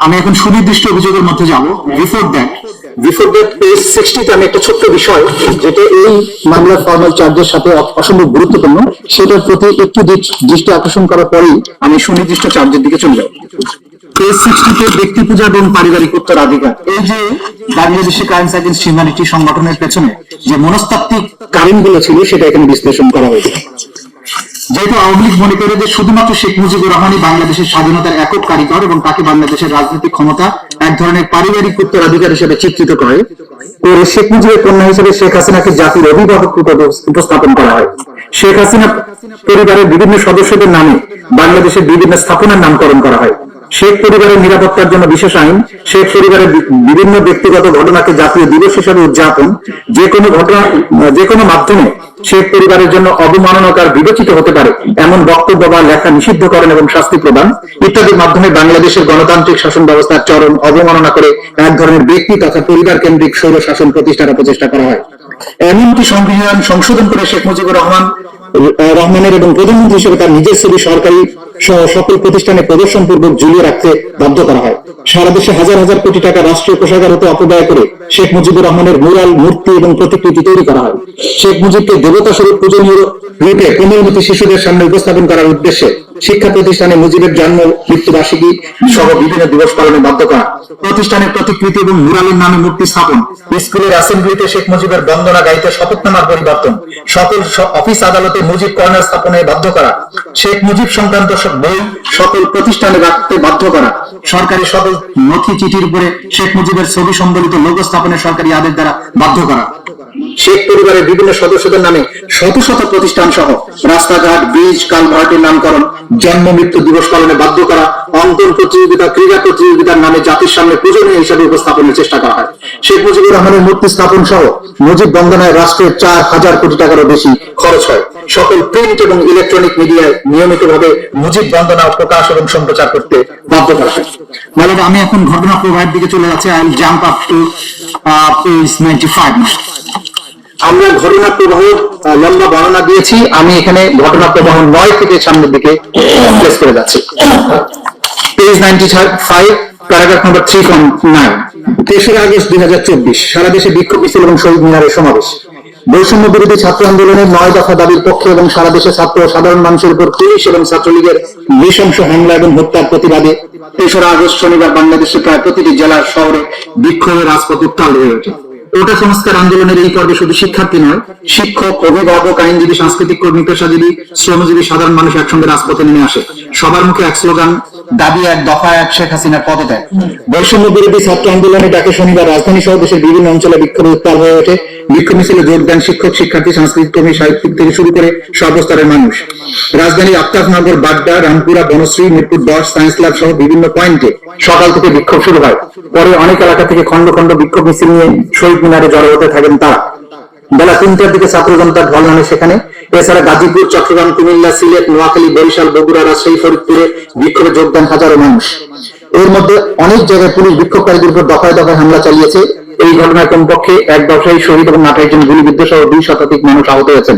আমি এখন সুনির্দিষ্ট অভিযোগের মধ্যে যাব। বিফোর দ্যাট পেজ 60 তে আমি একটা ছোট্ট বিষয় যেটা এই মামলার ফর্মাল চার্জের সাথে অসম্ভব গুরুত্বপূর্ণ, সেটার প্রতি একটু দৃষ্টি আকর্ষণ করার পরেই আমি সুনির্দিষ্ট চার্জের দিকে চলে যাব। পেজ 60 তে ব্যক্তি পূজা এবং পারিবারিক উত্তরাধিকার, এই যে বাংলাদেশি ক্রাইমস এগেইনস্ট হিউম্যানিটি সংগঠনের পেছনে যে মনস্তাত্ত্বিক কারণগুলো ছিল সেটা এখানে বিশ্লেষণ করা হয়েছে। যেহেতু আওয়ামী লীগ মনে করে যে শুধুমাত্র শেখ মুজিবুর রহমানই বাংলাদেশের স্বাধীনতার একক কারিগর এবং তাকে বাংলাদেশের রাজনৈতিক ক্ষমতা এক ধরনের পারিবারিক উত্তরাধিকার হিসেবে চিত্রিত করে, শেখ মুজিবের কন্যা হিসেবে শেখ হাসিনাকে জাতির অভিভাবক উপস্থাপন করা হয়। শেখ হাসিনা পরিবারের বিভিন্ন সদস্যদের নামে বাংলাদেশের বিভিন্ন স্থাপনার নামকরণ করা হয়। শেখ পরিবারের নিরাপত্তার জন্য বিশেষ আইন, শেখ পরিবারের বিভিন্ন ব্যক্তিগত ঘটনাকে জাতীয় দিবস হিসেবে উদযাপন, যে কোনো মাধ্যমে শেখ পরিবারের জন্য অবমাননাকার বিবেচিত হতে পারে এমন বক্তব্য বা লেখা নিষিদ্ধকরণ এবং শাস্তি প্রদান ইত্যাদির মাধ্যমে বাংলাদেশের গণতান্ত্রিক শাসন ব্যবস্থার চরম অবমাননা করে এক ধরনের ব্যক্তি তথা পরিবার কেন্দ্রিক স্বৈর শাসন প্রতিষ্ঠার প্রচেষ্টা করা হয়। এমনকি সংবিধান সংশোধন করে শেখ মুজিবুর রহমানের এবং প্রধানমন্ত্রী হিসেবে তার নিজের ছবি সরকারি সহ সকল প্রতিষ্ঠানে প্রদর্শন পূর্বক ঝুলিয়ে রাখতে বাধ্য করা হয়। সারা দেশে হাজার হাজার কোটি টাকা রাষ্ট্রীয় কোষাগার হতে অপব্যয় করে শেখ মুজিবুর রহমানের মুরাল, মূর্তি এবং প্রতিকৃতি তৈরি করা হয়। শেখ মুজিবকে দেবতা স্বরূপ পূজনীয় রূপে কোমলমতি শিশুদের সামনে উপস্থাপন করার উদ্দেশ্যে শিক্ষা প্রতিষ্ঠানে মুজিবের জন্ম মৃত্যুবার্ষিকী সহ বিভিন্ন দিবস পালনে বাধ্য করা, প্রতিষ্ঠানের প্রতিকৃতি এবং মুরালের নামে মূর্তি স্থাপন, স্কুলের অ্যাসেম্বলিতে শেখ মুজিবের বন্দনা গাইতে শপথনামার পরিবর্তন, সকল অফিস আদালতে মুজিব কর্নার স্থাপনে বাধ্য করা, শেখ মুজিব সংক্রান্ত বই সকল প্রতিষ্ঠানে রাখতে বাধ্য করা, সরকারি সকল নথি চিঠির উপরে শেখ মুজিবের ছবি সম্বলিত লোগো স্থাপনের সরকারি আদেশ দ্বারা বাধ্য করা, শেখ পরিবারের বিভিন্ন সদস্যদের নামে শত শত প্রতিষ্ঠান সহ রাস্তাঘাট, ব্রিজ, কালভার্টের নামকরণ, জন্ম মৃত্যু দিবস পালনে বাধ্য করা, অঙ্কন প্রতিযোগিতা, ক্রীড়া প্রতিযোগিতার নামে জাতির সামনে পূজনীয় হিসাবে উপস্থাপনের চেষ্টা করা হয়। শেখ মুজিবুর রহমানের মূর্তি স্থাপন সহ মুজিব বন্দনায় রাষ্ট্রের 4000 কোটি টাকারও বেশি খরচ হয়। সকল প্রিন্ট এবং ইলেকট্রনিক মিডিয়ায় নিয়মিতভাবে মুজিব বন্দনা প্রকাশ এবং সম্প্রচার করতে বাধ্য করা হয়। মানে আমি এখন ঘটনা প্রবাহের দিকে চলে যাচ্ছি। I will jump up to page 95। আমরা ঘটনা প্রবাহ লম্বা বর্ণনা দিয়েছি, আমি এখানে ঘটনা প্রবাহ 9 থেকে সামনের দিকে প্লেস করে যাচ্ছি। পেজ 95, প্যারাগ্রাফ নম্বর 3.9। 3 আগস্ট 2024 সারা দেশে বিক্ষোভ মিছিল এবং শহীদ মিনারের সমাবেশ। বৈষম্য বিরোধী ছাত্র আন্দোলনের 9 দফা দাবির পক্ষে এবং সারা দেশে ছাত্র ও সাধারণ মানুষের উপর পুলিশ এবং ছাত্রলীগের নৃশংস হামলা এবং হত্যার প্রতিবাদে 3 আগস্ট শনিবার বাংলাদেশের প্রায় প্রতিটি জেলার শহরে বিক্ষোভের রাজপথ উত্তাল হয়ে ওঠে। ওটা সংস্কার আন্দোলনের এই পর্বে শুধু শিক্ষার্থী নয়, শিক্ষক, অভিভাবক, আইনজীবী, সাংস্কৃতিক কর্মী, পেশাজীবী, শ্রমজীবী, সাধারণ মানুষ একসঙ্গে রাজপথে নেমে আসে। সবার মুখে এক স্লোগান, দাবি এক, দফা এক, শেখ হাসিনার পদত্যাগ। বৈষম্য বিরোধী ছাত্র আন্দোলনের ডাকে শনিবার রাজধানী সহ দেশের বিভিন্ন অঞ্চলে বিক্ষোভে উত্তাল হয়ে ওঠে। বিক্ষোভ মিছিলে যোগ দেন শিক্ষক, শিক্ষার্থী, সাংস্কৃতিক কর্মী, সাহিত্যিক থেকে শুরু করে সর্বস্তরের মানুষ। রাজধানীর আফতাবনগর, বাড্ডা, রামপুরা, বনশ্রী, মিরপুর 10, সায়েন্স ল্যাব সহ বিভিন্ন পয়েন্টে সকাল থেকে বিক্ষোভ শুরু হয়। পরে অনেক এলাকা থেকে খন্ড খন্ড বিক্ষোভ মিছিল নিয়ে শহীদ মিনারে জড়ো হতে থাকেন তারা। বেলা 3টার দিকে ছাত্র জনতার ঢল নামে সেখানে। এছাড়া গাজীপুর, চট্টগ্রাম, কুমিল্লা, সিলেট, নোয়াখালী, বরিশাল, বগুড়া, রাজশাহী, ফরিদপুরে বিক্ষোভে যোগ দেন হাজারো মানুষ। এর মধ্যে অনেক জায়গায় পুলিশ বিক্ষোভকারীদের উপর দফায় দফায় হামলা চালিয়েছে। এই ঘটনায় কমপক্ষে এক ব্যবসায়ী শহীদ এবং 28 জন গুলিবিদ্ধ সহ 2 শতাধিক মানুষ আহত হয়েছেন।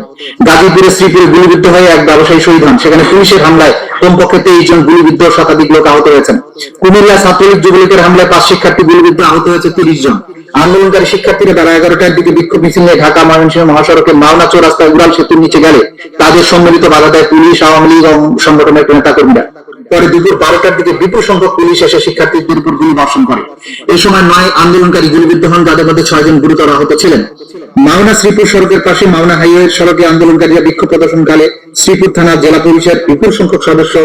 গাজীপুরে শ্রীপুরে গুলিবিদ্ধ হয়ে এক ব্যবসায়ী শহীদ হন, সেখানে পুলিশের হামলায় কমপক্ষে 23 জন গুলিবিদ্ধ, শতাধিক লোক আহত হয়েছেন। কুমিল্লা ছাত্রলীগ যুবলীগের হামলায় 5 শিক্ষার্থী গুলিবিদ্ধ, আহত হয়েছে 30 জন। আন্দোলনকারী শিক্ষার্থীরা বেলা 11টার দিকে বিক্ষোভ মিছিল নিয়ে ঢাকা ময়মনসিংহ মহাসড়কে মাওনা চৌরাস্তায় উড়াল সেতুর নিচে গেলে তাদের সম্মিলিত বাধা দেয় পুলিশ, আওয়ামী লীগ এবং সংগঠনের নেতা কর্মীরা। পরে দুপুর 12টার দিকে বিপুল সংখ্যক পুলিশ এসে শিক্ষার্থীদের উপর গুলি বর্ষণ করে। এই সময় 9 আন্দোলনকারী গুলিবিদ্ধ হন, যাদের মধ্যে 6 জন গুরুতর আহত ছিলেন। মাওনা শ্রীপুর সড়কের পাশে মাওনা হাইওয়ে সড়কে আন্দোলনকারীরা বিক্ষোভ প্রদর্শনকালে শ্রীপুর থানা, জেলা পুলিশের বিপুল সংখ্যক সদস্য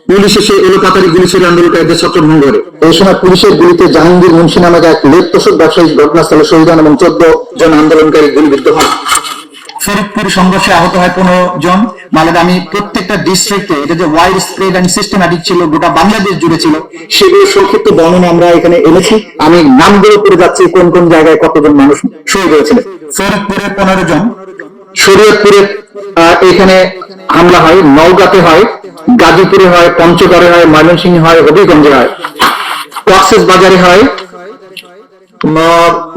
পুলিশ এসে এলোপাতারি গুলি ছেড়ে আন্দোলনকারীদের ছত্রভঙ্গ করে। এই সময় পুলিশের গুলিতে জাহাঙ্গীর মুন্সি নামে এক লেপ তোষক ব্যবসায়ী ঘটনাস্থলে শহীদ হন এবং 14 জন আন্দোলনকারী গুলিবিদ্ধ হন। ফরিদপুর সংঘর্ষে আহত হয় 15 জন। মানে আমি প্রত্যেকটা ডিস্ট্রিক্টে এটা যে ওয়াইড স্প্রেড এন্ড সিস্টেম্যাটিক ছিল, গোটা বাংলাদেশ জুড়ে ছিল, সেগুলো সংক্ষিপ্ত বর্ণনা আমরা এখানে এনেছি। আমি নামগুলো করে যাচ্ছি কোন কোন জায়গায় কতজন মানুষ শহীদ হয়েছিলেন। ফরিদপুরে 15 জন, শরীয়তপুরে এখানে হামলা হয়, নওগাঁতে হয়, গাজীপুরে হয়, পঞ্চগড়ে হয়, ময়মনসিংহে হয়, হবিগঞ্জে হয়, কক্সেস বাজারে হয়,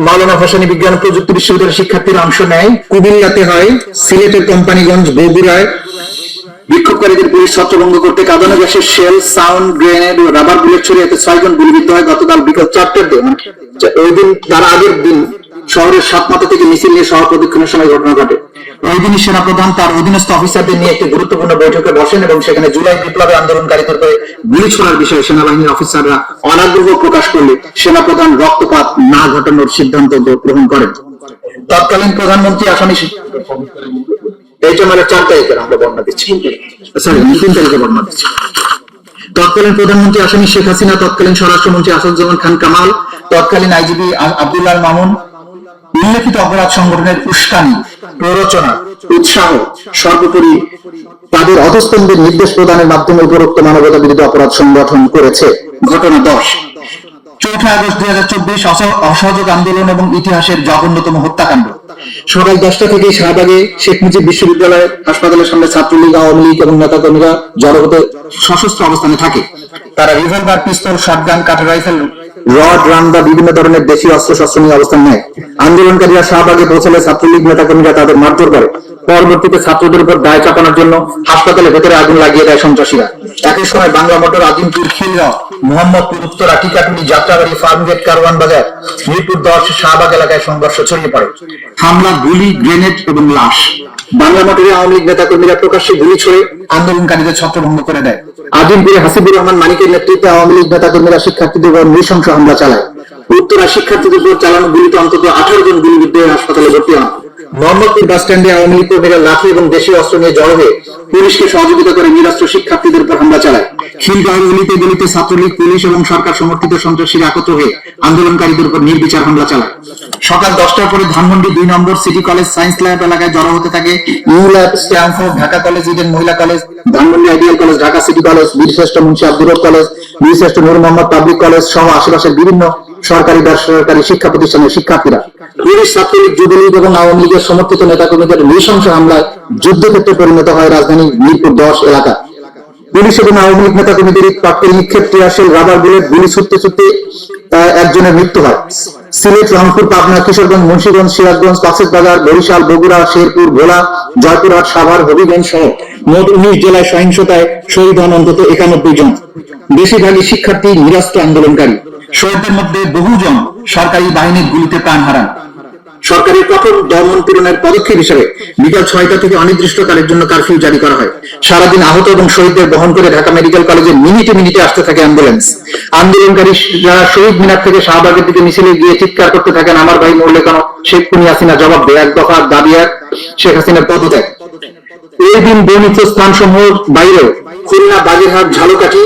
মাওলানা ভাসানী বিজ্ঞান ও প্রযুক্তি বিশ্ববিদ্যালয়ের শিক্ষার্থীরা অংশ নেয়, কুমিল্লাতে হয়, সিলেটের কোম্পানিগঞ্জ, বগুড়ায়, বিক্ষোভকারীদের পুলিশ ছত্রভঙ্গ করতে কাঁদানো গ্যাসের শেল, সাউন্ড গ্রেনেড ও রাবার বুলেট ছড়িয়ে এতে 6 জন গুলিবিদ্ধ হয় গতকাল বিকেল 4টার দিকে। ওই দিন তার আগের দিন শহরের সাতমাথা থেকে মিছিল নিয়ে শহর প্রদক্ষিণের সময় ঘটনা ঘটে। ওই দিনই সেনাপ্রধান তার অধীনস্থ অফিসারদের নিয়ে একটি গুরুত্বপূর্ণ বৈঠকে বসেন এবং সেখানে জুলাই বিপ্লবে আন্দোলনকারীদের উপরে গুলি ছোড়ার বিষয়ে সেনাবাহিনীর অফিসাররা অনাগ্রহ প্রকাশ করলে সেনাপ্রধান রক্তপাত না ঘটানোর সিদ্ধান্ত গ্রহণ করেন। তৎকালীন প্রধানমন্ত্রী আসামি এইটা মানে 4 তারিখের আমরা বর্ণনা দিচ্ছি, সরি 3 তারিখে বর্ণনা দিচ্ছি। তৎকালীন প্রধানমন্ত্রী আসামি শেখ হাসিনা, তৎকালীন স্বরাষ্ট্রমন্ত্রী আসাদুজ্জামান খান কামাল, তৎকালীন আইজিপি আব্দুল্লাহ মামুন উল্লেখিত অপরাধ সংগঠনের উস্কানি, প্ররোচনা, উৎসাহ, সর্বোপরি তাদের অধস্তনদের নির্দেশ প্রদানের মাধ্যমে উপরোক্ত মানবতা বিরোধী অপরাধ সংগঠন করেছে। ঘটনা 10 4 আগস্ট 2024 অসহযোগ আন্দোলন এবং ইতিহাসের জঘন্যতম হত্যাকাণ্ড। সকাল 10টা থেকে শাহবাগে শেখ মুজিব বিশ্ববিদ্যালয় হাসপাতালের সামনে ছাত্রলীগ, আওয়ামী লীগ এবং নেতাকর্মীরা জড়ো হতে সশস্ত্র অবস্থানে থাকে। তারা রিভলভার, পিস্তল, শটগান, কাটার রাইফেল, রড, রামদা বিভিন্ন ধরনের দেশীয় অস্ত্রশস্ত্র নিয়ে অবস্থান নেয়। আন্দোলনকারীরা শাহবাগে পৌঁছালে ছাত্রলীগ নেতাকর্মীরা তাদের মারধর করে। পরবর্তীতে ছাত্রদের উপর দায় চাপানোর জন্য হাসপাতালের ভেতরে আগুন লাগিয়ে দেয় সন্ত্রাসীরা। একই সময় বাংলা মোটর, আজিমপুর, খিলগাঁও, মোহাম্মদপুর, উত্তরা, টিকাটুলি, যাত্রাবাড়ি, ফার্মগেট, কারওয়ান বাজার, মিরপুর 10, শাহবাগ এলাকায় সংঘর্ষ ছড়িয়ে পড়ে। হামলা, গুলি, গ্রেনেড এবং লাশ। বাংলা মোটরে আওয়ামী লীগ নেতাকর্মীরা প্রকাশ্যে গুলি ছুড়ে আন্দোলনকারীদের ছত্রভঙ্গ করে দেয়। আজিমপুরে হাসিবুর রহমান মানিকের নেতৃত্বে আওয়ামী লীগ নেতাকর্মীরা শিক্ষার্থীদের উপর নৃশংস হামলা চালায়। উত্তরা শিক্ষার্থীদের উপর চালানো গুলিতে অন্তত 18 জন গুলিবিদ্ধ হয়ে হাসপাতালে ভর্তি হন। মোহাম্মদপুর বাস স্ট্যান্ডে আওয়ামী লীগ কর্মীরা লাঠি এবং দেশীয় অস্ত্র নিয়ে জড়ো হয়ে পুলিশকে সহযোগিতা করে নিরস্ত্র শিক্ষার্থীদের উপর হামলা চালায়। খিলগাঁও গলিতে গলিতে ছাত্রলীগ, পুলিশ এবং সরকার সমর্থিত সন্ত্রাসীরা একত্র হয়ে আন্দোলনকারীদের উপর নির্বিচার হামলা চালায়। সকাল 10টার পরে ধানমন্ডি 2 নম্বর সিটি কলেজ সায়েন্স ল্যাব এলাকায় জড়ো হতে থাকে ULAB, Stamford, Dhaka college, Eden মহিলা college, Dhanmondi ideal college, Dhaka city college, Birshreshtha Munshi Abdur রব কলেজ, বীরশ্রেষ্ঠ নূর মোহাম্মদ পাবলিক কলেজ সহ আশেপাশের বিভিন্ন সরকারি বেসরকারি শিক্ষা প্রতিষ্ঠানের শিক্ষার্থীরা। পুলিশ, ছাত্রলীগ, যুবলীগ এবং আওয়ামী লীগের সমর্থিত নেতাকর্মীদের নৃশংস হামলায় যুদ্ধক্ষেত্রে পরিণত হয় রাজধানী মিরপুর 10 এলাকা। পুলিশ এবং আওয়ামী লীগ নেতাকর্মীদের প্রাপ্তের নিক্ষেপ, টিয়ারশেল, রাবার বুলেট, গুলি ছুটতে ছুটতে একজনের মৃত্যু হয়। সিলেট, রংপুর, পাবনা, কিশোরগঞ্জ, মুন্সিগঞ্জ, সিরাজগঞ্জ, কক্সবাজার, বরিশাল, বগুড়া, শেরপুর, ভোলা, জয়পুরহাট, সাভার, হবিগঞ্জ সহ মোট 19 জেলায় সহিংসতায় শহীদ হন অন্তত 91 জন। বেশিরভাগই শিক্ষার্থী, নিরস্ত্র আন্দোলনকারী। শহীদদের মধ্যে বহুজন সরকারি বাহিনীর গুলিতে প্রাণ হারান। সরকারের কঠোর দমন পীড়নের পদক্ষেপ হিসেবে বিকাল 6টা থেকে অনির্দিষ্টকালের জন্য কারফিউ জারি করা হয়। সারাদিন আহত এবং শহীদদের বহন করে ঢাকা মেডিকেল কলেজে মিনিটে মিনিটে আসতে থাকে অ্যাম্বুলেন্স। আন্দোলনকারীরা শহীদ মিনার থেকে শাহবাগের দিকে মিছিলে গিয়ে চিৎকার করতে থাকেন, আমার ভাই মরলে কেন, শেখ হাসিনা জবাব দেয়, এক দফা দাবি এক, শেখ হাসিনার পদত্যাগ। এই দিন বর্ণিত স্থানসমূহের বাইরেও খুলনা, বাগেরহাট, ঝালকাঠি,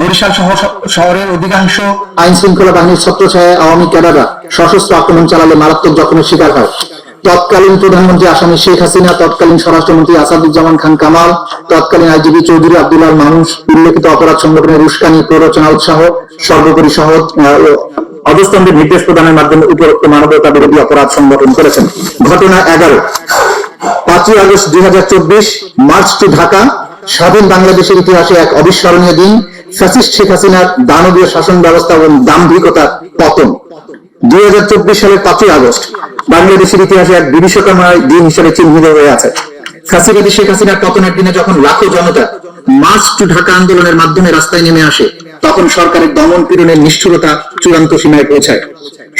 বরিশাল সহ শহরের অধিকাংশ আইন শৃঙ্খলা বাহিনীর ছত্রছায়ায় আওয়ামী ক্যাডাররা সশস্ত্র আক্রমণ চালালে মারাত্মক জখমের শিকার হয়। তৎকালীন প্রধানমন্ত্রী আসামি শেখ হাসিনা, তৎকালীন স্বরাষ্ট্রমন্ত্রী আসাদুজ্জামান খান কামাল, তৎকালীন আইজিপি চৌধুরী আব্দুল্লাহ মামুন উল্লেখিত অপরাধ সংগঠনের উস্কানি, প্ররোচনা, উৎসাহ, সর্বোপরি সহ অধস্তনদের নির্দেশ প্রদানের মাধ্যমে উপরোক্ত মানবতা বিরোধী অপরাধ সংগঠন করেছেন। ঘটনা 11 5 আগস্ট 2024, মার্চ টু ঢাকা। স্বাধীন বাংলাদেশের ইতিহাসে এক অবিস্মরণীয় দিন। ফ্যাসিস্ট শেখ হাসিনার দানবীয় শাসন ব্যবস্থা এবং দাম্ভিকতার পতন। 2024 সালের 5 আগস্ট বাংলাদেশের ইতিহাসে এক বিভীষিকাময় দিন হিসেবে চিহ্নিত হয়ে আছে। ফ্যাসিবাদী শেখ হাসিনার পতনের দিনে যখন লাখো জনতা মার্চ টু ঢাকা আন্দোলনের মাধ্যমে রাস্তায় নেমে আসে, তখন সরকারের দমন পীড়নের নিষ্ঠুরতা চূড়ান্ত সীমায় পৌঁছায়।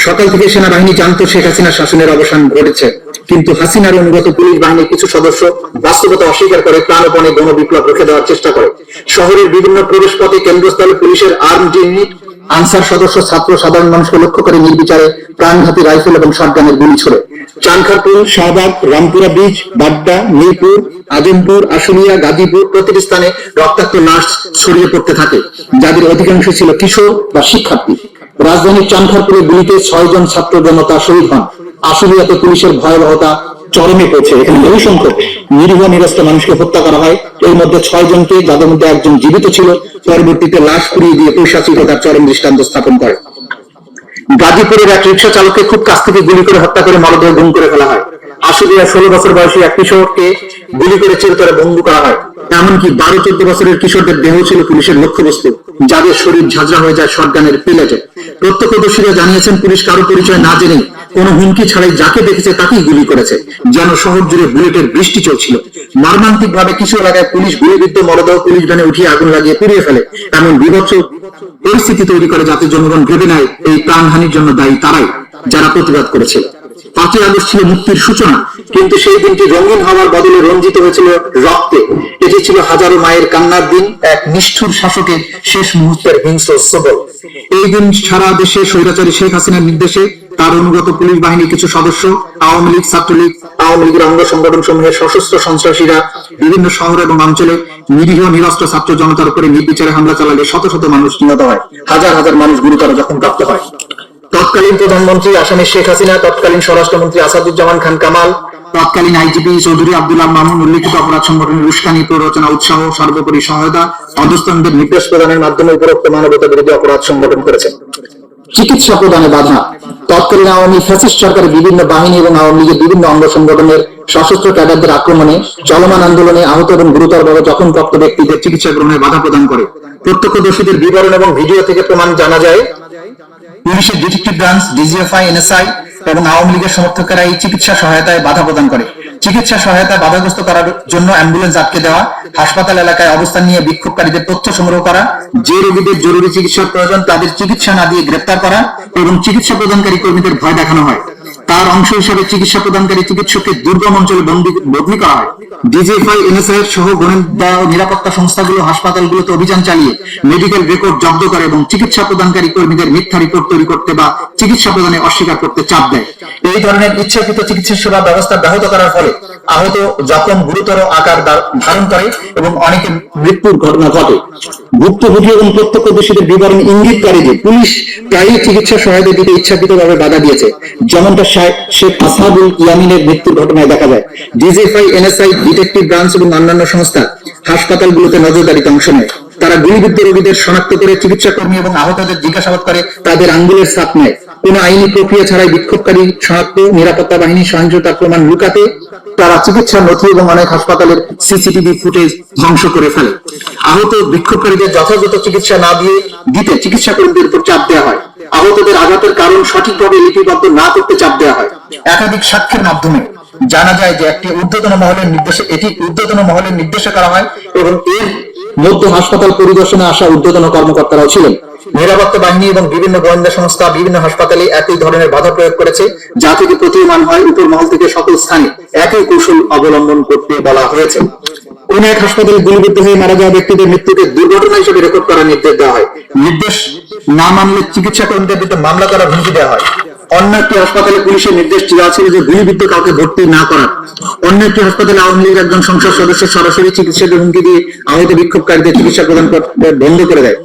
সকাল থেকে সেনাবাহিনী জানত শেখ হাসিনার শাসনের অবসান ঘটেছে, কিন্তু হাসিনার অনুগত পুলিশ বাহিনীর কিছু সদস্য বাস্তবতা অস্বীকার করে প্রাণপণে গণবিপ্লব রুখে দেওয়ার চেষ্টা করে। শহরের বিভিন্ন প্রবেশ পথে কেন্দ্রস্থলে পুলিশের আর্মড ইউনিট, আনসার সদস্য, ছাত্র, সাধারণ মানুষকে লক্ষ্য করে নির্বিচারে প্রাণঘাতী রাইফেল এবং শটগানের গুলি ছোড়ে। চানখারপুল, শাহবাগ, রামপুরা ব্রিজ, বাড্ডা, মিরপুর, আজমপুর, আশুলিয়া, গাজীপুর প্রতিটি স্থানে রক্তাক্ত লাশ ছড়িয়ে পড়তে থাকে, যাদের অধিকাংশ ছিল কিশোর বা শিক্ষার্থী। রাজধানীর চানখারপুরে গুলিতে 6 জন ছাত্র জনতা শহীদ হন। আশুলিয়াতে পুলিশের ভয়াবহতা চরমে পৌঁছে, এখানে বহু সংখ্যক নিরীহ নিরস্ত্র মানুষকে হত্যা করা হয়। এর মধ্যে 6 জনকে, যাদের মধ্যে একজন জীবিত ছিল, পরবর্তীতে লাশ পুড়িয়ে দিয়ে পৈশাচিকতার চরম দৃষ্টান্ত স্থাপন করে। গাজীপুরের এক রিক্সা চালককে খুব কাছ থেকে গুলি করে হত্যা করে মরদেহ গুম করে ফেলা হয়। আশুলিয়া 16 বছর বয়সী এক কিশোরকে গুলি করে চিরতরে বন্দী করা হয়। এমনকি 12-14 বছরের কিশোরদের দেহ ছিল পুলিশের লক্ষ্যবস্তু, যাদের শরীর ঝাঁঝরা হয়ে যায় শটগানের পিলেটে। প্রত্যক্ষদর্শীরা জানিয়েছেন, পুলিশ কারো পরিচয় না জেনে কোনো হুমকি ছাড়াই যাকে দেখেছে তাকেই গুলি করেছে, যেন শহর জুড়ে বুলেটের বৃষ্টি চলছিল। মর্মান্তিক ভাবে কিছু এলাকায় পুলিশ গুলিবিদ্ধ মরদেহ পুলিশ ভ্যানে উঠিয়ে আগুন লাগিয়ে পুড়িয়ে ফেলে, এমন বিভৎস পরিস্থিতি তৈরি করে যাতে জনগণ ভেবে নেয় এই প্রাণহানির জন্য দায়ী তারাই, যারা প্রতিবাদ করেছিল। 5ই আগস্ট ছিল মুক্তির সূচনা, কিন্তু সেই দিনটি রঙিন হওয়ার বদলে রঞ্জিত হয়েছিল রক্তে। এটি ছিল হাজারো মায়ের কান্নার দিন, এক নিষ্ঠুর শাসকের শেষ মুহূর্তের হিংস্র সবল। এই দিন সারা দেশে স্বৈরাচারী শেখ হাসিনার নির্দেশে তার অনুগত পুলিশ বাহিনীর কিছু সদস্য, আওয়ামী লীগ, ছাত্রলীগ, আওয়ামী লীগের অঙ্গ সংগঠন সমূহের সশস্ত্র সন্ত্রাসীরা বিভিন্ন শহর এবং অঞ্চলে নিরীহ নিরস্ত্র ছাত্র জনতার উপরে নির্বিচারে হামলা চালালে শত শত মানুষ নিহত হয়, হাজার হাজার মানুষ গুরুতর জখমপ্রাপ্ত হয়। তৎকালীন প্রধানমন্ত্রী আসামি শেখ হাসিনা, তৎকালীন স্বরাষ্ট্রমন্ত্রী আসাদুজ্জামান খান কামাল, তৎকালীন আইজিপি চৌধুরী আব্দুল্লাহ মামুন উল্লিখিত অপরাধ সংগঠনের উস্কানি, প্ররোচনা, উৎসাহ, সর্বোপরি সহায়তা, অধস্তনদের নির্দেশ প্রদানের মাধ্যমে উপরোক্ত মানবতা বিরোধী অপরাধ সংগঠন করেছেন। চিকিৎসা প্রদানে বাধা। তৎকালীন আওয়ামী ফ্যাসিস্ট সরকারের বিভিন্ন বাহিনী এবং আওয়ামী লীগের বিভিন্ন অঙ্গ সংগঠনের সশস্ত্র ক্যাডারদের আক্রমণে চলমান আন্দোলনে আহত এবং গুরুতরভাবে জখমপ্রাপ্ত ব্যক্তিদের চিকিৎসা গ্রহণে বাধা প্রদান করে। প্রত্যক্ষদর্শীদের বিবরণ এবং ভিডিও থেকে প্রমাণ জানা যায়, পুলিশের ডিটেকটিভ ব্রাঞ্চ, ডিজিএফআই, এনএসআই এবং আওয়ামী লীগের সমর্থকেরা এই চিকিৎসা সহায়তায় বাধা প্রদান করে। চিকিৎসা সহায়তায় বাধাগ্রস্ত করার জন্য অ্যাম্বুলেন্স আটকে দেওয়া, হাসপাতাল এলাকায় অবস্থান নিয়ে বিক্ষোভকারীদের তথ্য সংগ্রহ করা, যে রোগীদের জরুরি চিকিৎসার প্রয়োজন তাদের চিকিৎসা না দিয়ে গ্রেপ্তার করা এবং চিকিৎসা প্রদানকারী কর্মীদের ভয় দেখানো হয়। তার অংশ হিসাবে চিকিৎসা প্রদানকারী চিকিৎসককে দুর্গম অঞ্চলে বদলি করা হয়। ডিজিএফআই, এনএসআই সহ গোয়েন্দা ও নিরাপত্তা সংস্থাগুলো হাসপাতালগুলোতে অভিযান চালিয়ে মেডিকেল রেকর্ড জব্দ করে এবং চিকিৎসা প্রদানকারী কর্মীদের মিথ্যা রিপোর্ট তৈরি করতে বা চিকিৎসা প্রদানে অস্বীকার করতে চাপ দেয়। এই ধরনের ইচ্ছাকৃত চিকিৎসা সেবা ব্যবস্থা ব্যাহত করার ফলে আহত জখম গুরুতর আকার ধারণ করে এবং অনেকের মৃত্যুর ঘটনা ঘটে। ভুক্তভোগী এবং প্রত্যক্ষদর্শীদের বিবরণ ইঙ্গিতকারী যে পুলিশ প্রায়ই চিকিৎসা সহায়তা দিতে ইচ্ছাকৃতভাবে বাধা দিয়েছে, যেমনটা শেখ আসাদুল ইয়ামিনের মৃত্যুর ঘটনায় দেখা যায়। ডিজিএফআই, এনএসআই, ডিটেকটিভ ব্রাঞ্চ এবং অন্যান্য সংস্থা হাসপাতালগুলোতে নজরদারিতে অংশ নেয়। তারা গুলিবিদ্ধ রোগীদের শনাক্ত করে চিকিৎসা কর্মী এবং আহতদের জিজ্ঞাসাবাদ করে, তাদের আঙ্গুলের ছাপ নেয়। কোন আইনি প্রক্রিয়া ছাড়াই বিক্ষোভকারী শনাক্ত, নিরাপত্তা বাহিনী সহিংসতার প্রমাণ লুকাতে তারা চিকিৎসার নথি এবং অনেক হাসপাতালের সিসিটিভি ফুটেজ ধ্বংস করে ফেলে। আহত বিক্ষোভকারীদের যথাযথ চিকিৎসা না দিতে চিকিৎসা কর্মীদের উপর চাপ দেওয়া হয়। আহতদের আঘাতের কারণ সঠিকভাবে লিপিবদ্ধ না করতে চাপ দেওয়া হয়। একাধিক সাক্ষ্যের মাধ্যমে জানা যায় যে এটি ঊর্ধ্বতন মহলের নির্দেশে করা হয় এবং এর মধ্যে হাসপাতাল পরিদর্শনে আসা ঊর্ধ্বতন কর্মকর্তারাও ছিলেন। নিরাপত্তা বাহিনী এবং বিভিন্ন গোয়েন্দা সংস্থা বিভিন্ন হাসপাতালে একই ধরনের বাধা প্রয়োগ করেছে, যা থেকে প্রতীয়মান হয় উপর মহল থেকে সকল স্থানে একই কৌশল অবলম্বন করতে বলা হয়েছে। কোন এক হাসপাতালে গুলিবিদ্ধ হয়ে মারা যাওয়া ব্যক্তিদের মৃত্যুকে দুর্ঘটনা হিসেবে রেকর্ড করার নির্দেশ দেওয়া হয়। নির্দেশ না মানলে চিকিৎসা কর্মীদের বিরুদ্ধে মামলা করার হুমকি দেওয়া হয়। অন্য একটি হাসপাতালে পুলিশের নির্দেশ দেওয়া ছিল যে গুলিবিদ্ধ কাউকে ভর্তি না করার। অন্য একটি হাসপাতালে আওয়ামী লীগের একজন সংসদ সদস্য সরাসরি চিকিৎসকের হুমকি দিয়ে আহত বিক্ষোভকারীদের চিকিৎসা প্রদান বন্ধ করে দেয়।